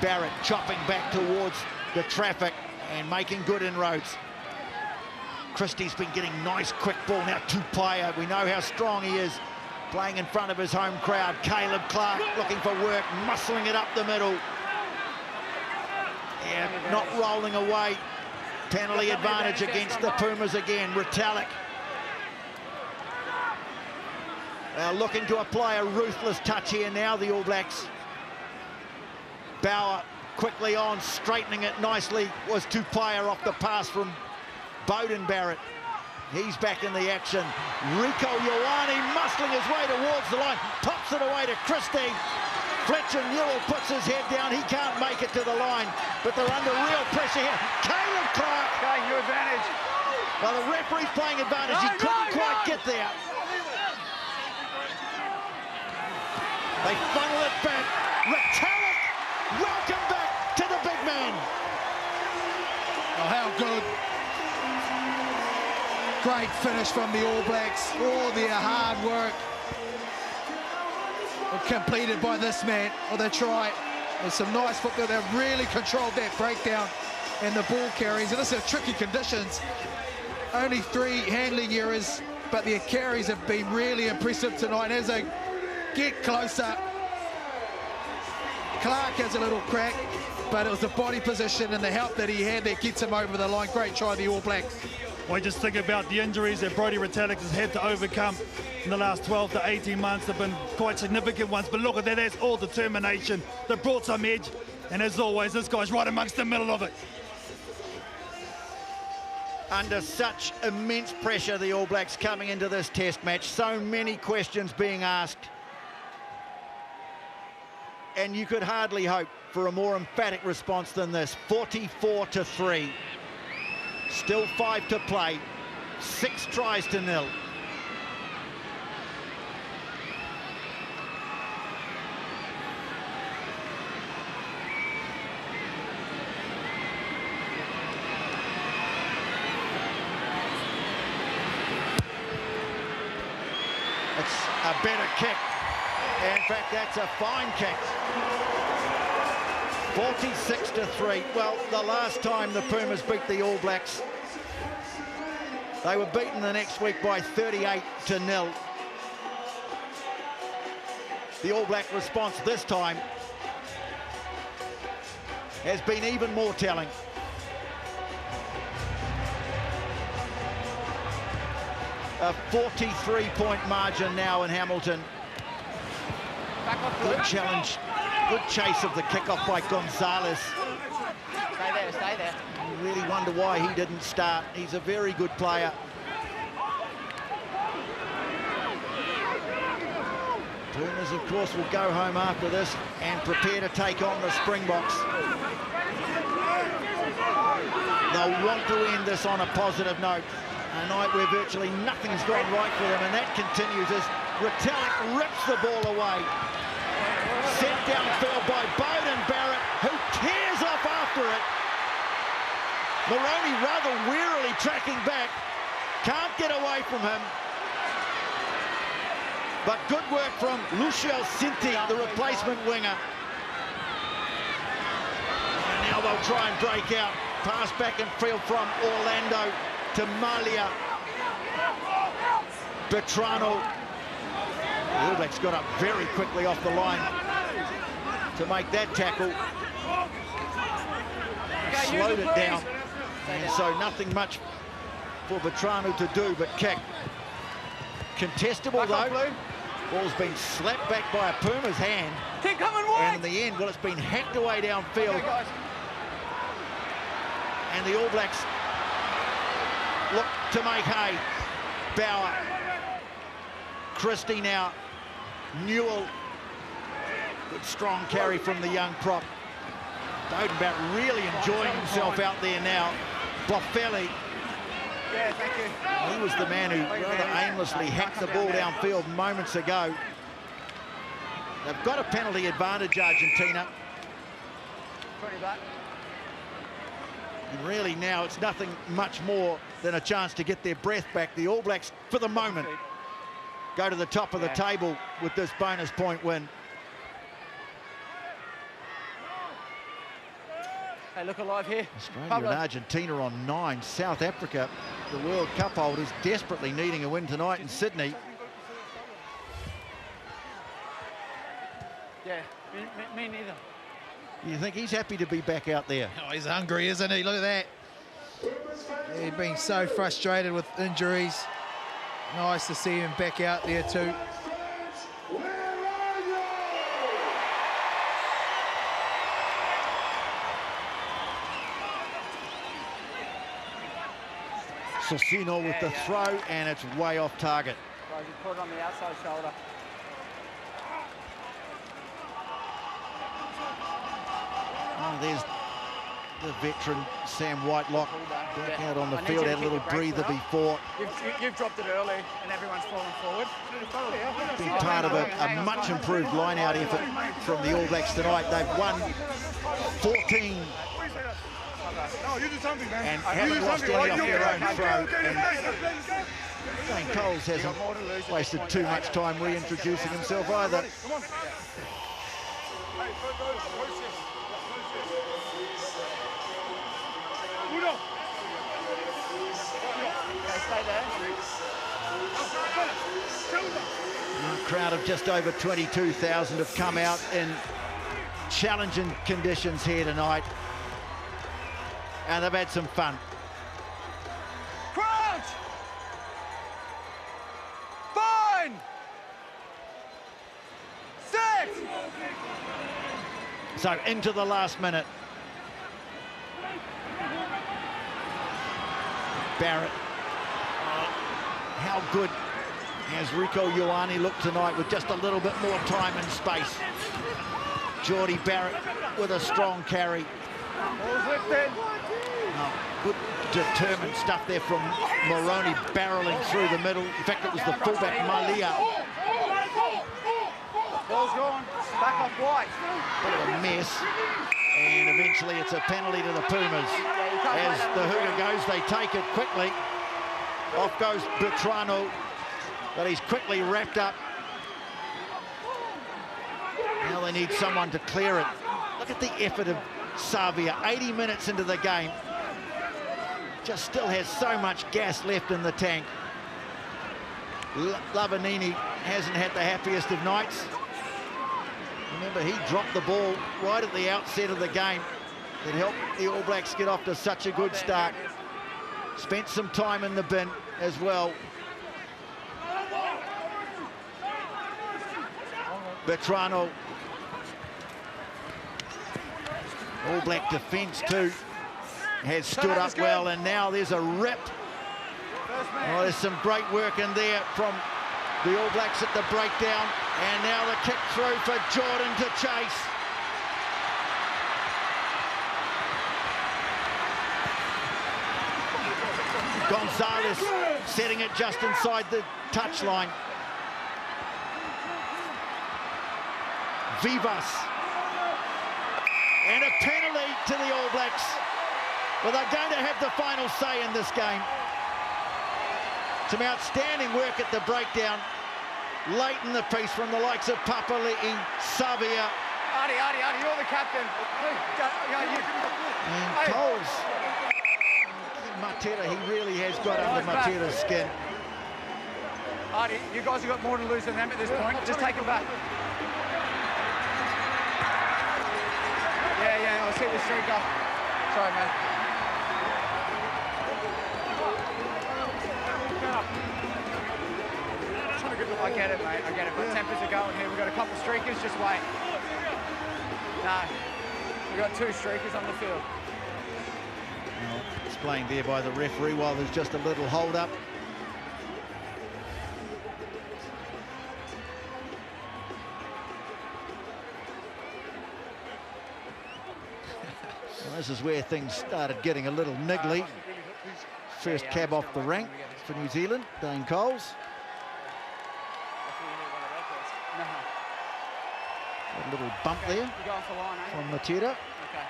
Barrett chopping back towards the traffic and making good inroads. Christie's been getting nice quick ball now. Tupaia, we know how strong he is, playing in front of his home crowd. Caleb Clarke looking for work, muscling it up the middle. Yeah, not rolling away. Penalty advantage against the Pumas again. Retallick. They're looking to apply a ruthless touch here now, the All Blacks. Bauer quickly on, straightening it nicely, was Tupaia off the pass from Bowden Barrett. He's back in the action. Rico Ioane muscling his way towards the line, pops it away to Christie. Fletcher Newell puts his head down. He can't make it to the line, but they're under real pressure here. Caleb Clarke. Okay, your advantage. Well, the referee's playing advantage. He couldn't quite get there. They funnel it back. Retallick, welcome back to the big man. Oh, how good. Great finish from the All Blacks. All their hard work completed by this man with a try. There's some nice football. They've really controlled that breakdown and the ball carries. And this is tricky conditions. Only 3 handling errors, but their carries have been really impressive tonight. As they get closer, Clarke has a little crack, but it was the body position and the help that he had that gets him over the line. Great try, the All Blacks. Well, just think about the injuries that Brodie Retallick has had to overcome in the last 12 to 18 months. They've been quite significant ones, but look at that, that's all determination. They've brought some edge, and as always, this guy's right amongst the middle of it. Under such immense pressure, the All Blacks coming into this test match. So many questions being asked. And you could hardly hope for a more emphatic response than this. 44-3. Still 5 to play. 6 tries to 0. It's a better kick. In fact, that's a fine kick. 46-3. Well, the last time the Pumas beat the All Blacks, they were beaten the next week by 38-0. The All Black response this time has been even more telling. A 43-point margin now in Hamilton. Good challenge, good chase of the kickoff by Gonzalez. Stay there, stay there. You really wonder why he didn't start. He's a very good player. Pumas, of course, will go home after this and prepare to take on the Springboks. They'll want to end this on a positive note. A night where virtually nothing's gone right for them, and that continues as Retallick rips the ball away. Sent downfield by Bowden Barrett, who tears off after it. Moroney rather wearily tracking back. Can't get away from him. But good work from Luciel Sinti, the replacement winger. And now they'll try and break out. Pass back and field from Orlando to Malia. Bertrano. The All Blacks got up very quickly off the line to make that tackle. Slowed it down. And so nothing much for Bertrano to do but kick. Contestable though. Ball's been slapped back by a Puma's hand. Keep coming wide. And in the end, well, it's been hacked away downfield. And the All Blacks look to make hay. Bauer. Christie now. Newell. Good strong carry from the young prop. Bowden Barrett really enjoying himself out there now. Boffelli. Yeah, thank you. He was the man who rather aimlessly hacked the ball downfield moments ago. They've got a penalty advantage, Argentina. 20 back. And really now it's nothing much more than a chance to get their breath back. The All Blacks, for the moment, go to the top of the table with this bonus point win. Hey, look alive here. Australia and Argentina on 9. South Africa, the World Cup holders, desperately needing a win tonight in Sydney. Yeah, me neither. You think he's happy to be back out there? Oh, he's hungry, isn't he? Look at that. He's been so frustrated with injuries. Nice to see him back out there too. Sosino with the throw, and it's way off target. Guys, you put it on the outside shoulder. Oh, there's the veteran Sam Whitelock back out on the field. Had a little breather before. You've dropped it early, and everyone's fallen forward. Been part of a much improved line-out effort from the All Blacks tonight. They've won 14 and haven't lost any off their own throw. And Dane Coles hasn't wasted too much time reintroducing himself either. A crowd of just over 22,000 have come out in challenging conditions here tonight, and they've had some fun. Crouch! Fine! 6! So into the last minute. Barrett. How good has Rico Ioane looked tonight with just a little bit more time and space. Geordie Barrett with a strong carry. Good determined stuff there from Moroni, barreling through the middle. In fact, it was the fullback Malia. Ball's gone. Back off White. Bit of a mess. And eventually it's a penalty to the Pumas. As the hooter goes, they take it quickly. Off goes Bertrano, but he's quickly wrapped up. Now they need someone to clear it. Look at the effort of Savia, 80 minutes into the game. Just still has so much gas left in the tank. Lavanini hasn't had the happiest of nights. Remember, he dropped the ball right at the outset of the game. It helped the All Blacks get off to such a good start. Spent some time in the bin as well. Bertrano. All Black defence too has stood up well, and now there's a rip. Oh, there's some great work in there from the All Blacks at the breakdown, and now the kick through for Jordan to chase. Gonzalez setting it just inside the touchline. Vivas. And a penalty to the All Blacks. Well, they're going to have the final say in this game. Some outstanding work at the breakdown. Late in the piece from the likes of Papali'i, Savia. Artie, you're the captain. And Coles. Matera, he really has got under Matera's skin. Artie, you guys have got more to lose than them at this point. Just take them back. Yeah, I'll see the streak up. Sorry, man. I get it, mate. I get it. My tempers are going here. We've got a couple of streakers. Just wait. No. We've got 2 streakers on the field. Well, explained there by the referee while there's just a little hold up. Well, this is where things started getting a little niggly. first cab off the rank for New Zealand, Dane Coles. A little bump there from Matera. Okay.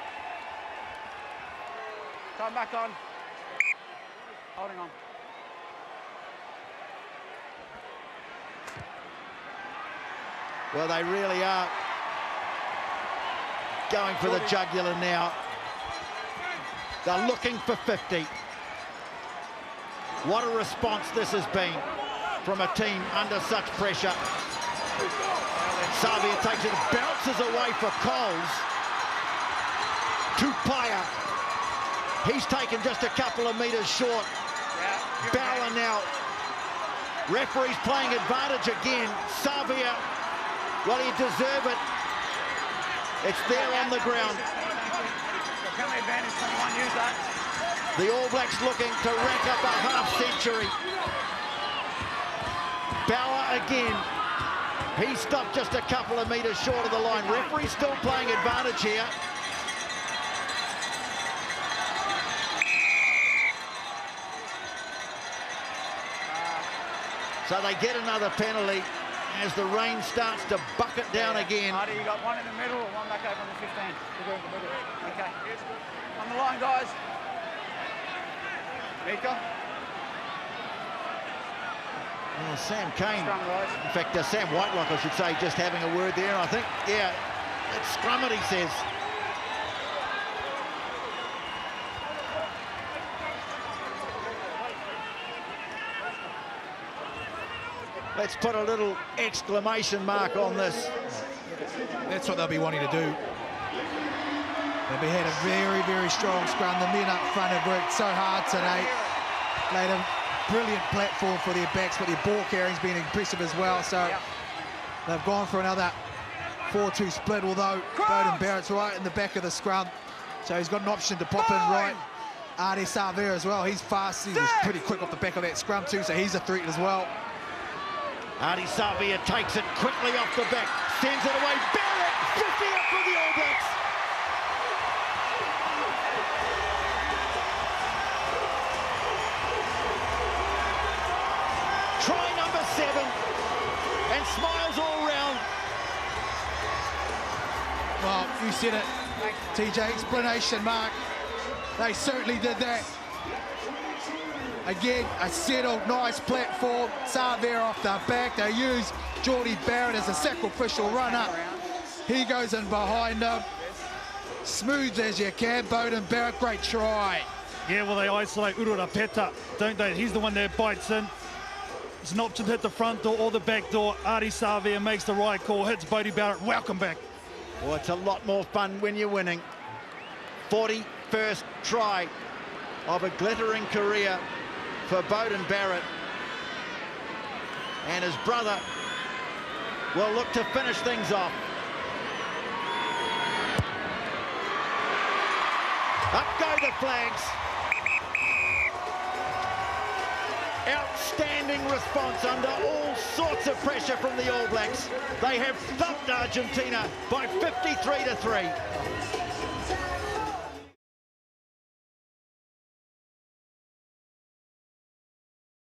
Come back on. Holding on. Well, they really are going for the jugular now. They're looking for 50. What a response this has been from a team under such pressure. Savia takes it, bounces away for Coles. Tupaia. He's taken just a couple of metres short. Bauer now. Referee's playing advantage again. Savia, well, he deserve it. It's there on the ground. The All Blacks looking to rack up a half-century. Bauer again. He stopped just a couple of metres short of the line. Referee's still playing advantage here. So they get another penalty as the rain starts to bucket down again. Marty, you got one in the middle or one back over on the 15? Okay. On the line, guys. Mika. Well, Sam Kane, in fact, Sam Whitelock, I should say, just having a word there. I think, yeah, it's scrum it, he says. Let's put a little exclamation mark on this. That's what they'll be wanting to do. They've had a very, very strong scrum. The men up front have worked so hard today. Laid a brilliant platform for their backs, but their ball carrying's been impressive as well. So they've gone for another 4-2 split, although Beauden Barrett's right in the back of the scrum. So he's got an option to pop in right. Adi Savia as well. He's fast. He was pretty quick off the back of that scrum too, so he's a threat as well. Adi Savia takes it quickly off the back, sends it away. Barrett, 50 up for the All Blacks. Try number 7, and smiles all round. Well, you said it, TJ, exclamation mark. They certainly did that. Again, a settled, nice platform. Savia off the back. They use Geordie Barrett as a sacrificial runner. He goes in behind him. Smooth as you can. Beauden Barrett, great try. Yeah, well, they isolate Urura Peta, don't they? He's the one that bites in. It's an option to hit the front door or the back door. Adi Savia makes the right call, hits Beauden Barrett. Welcome back. Well, it's a lot more fun when you're winning. 41st try of a glittering career for Beauden Barrett. And his brother will look to finish things off. Up go the flags. Outstanding response under all sorts of pressure from the All Blacks. They have thumped Argentina by 53-3.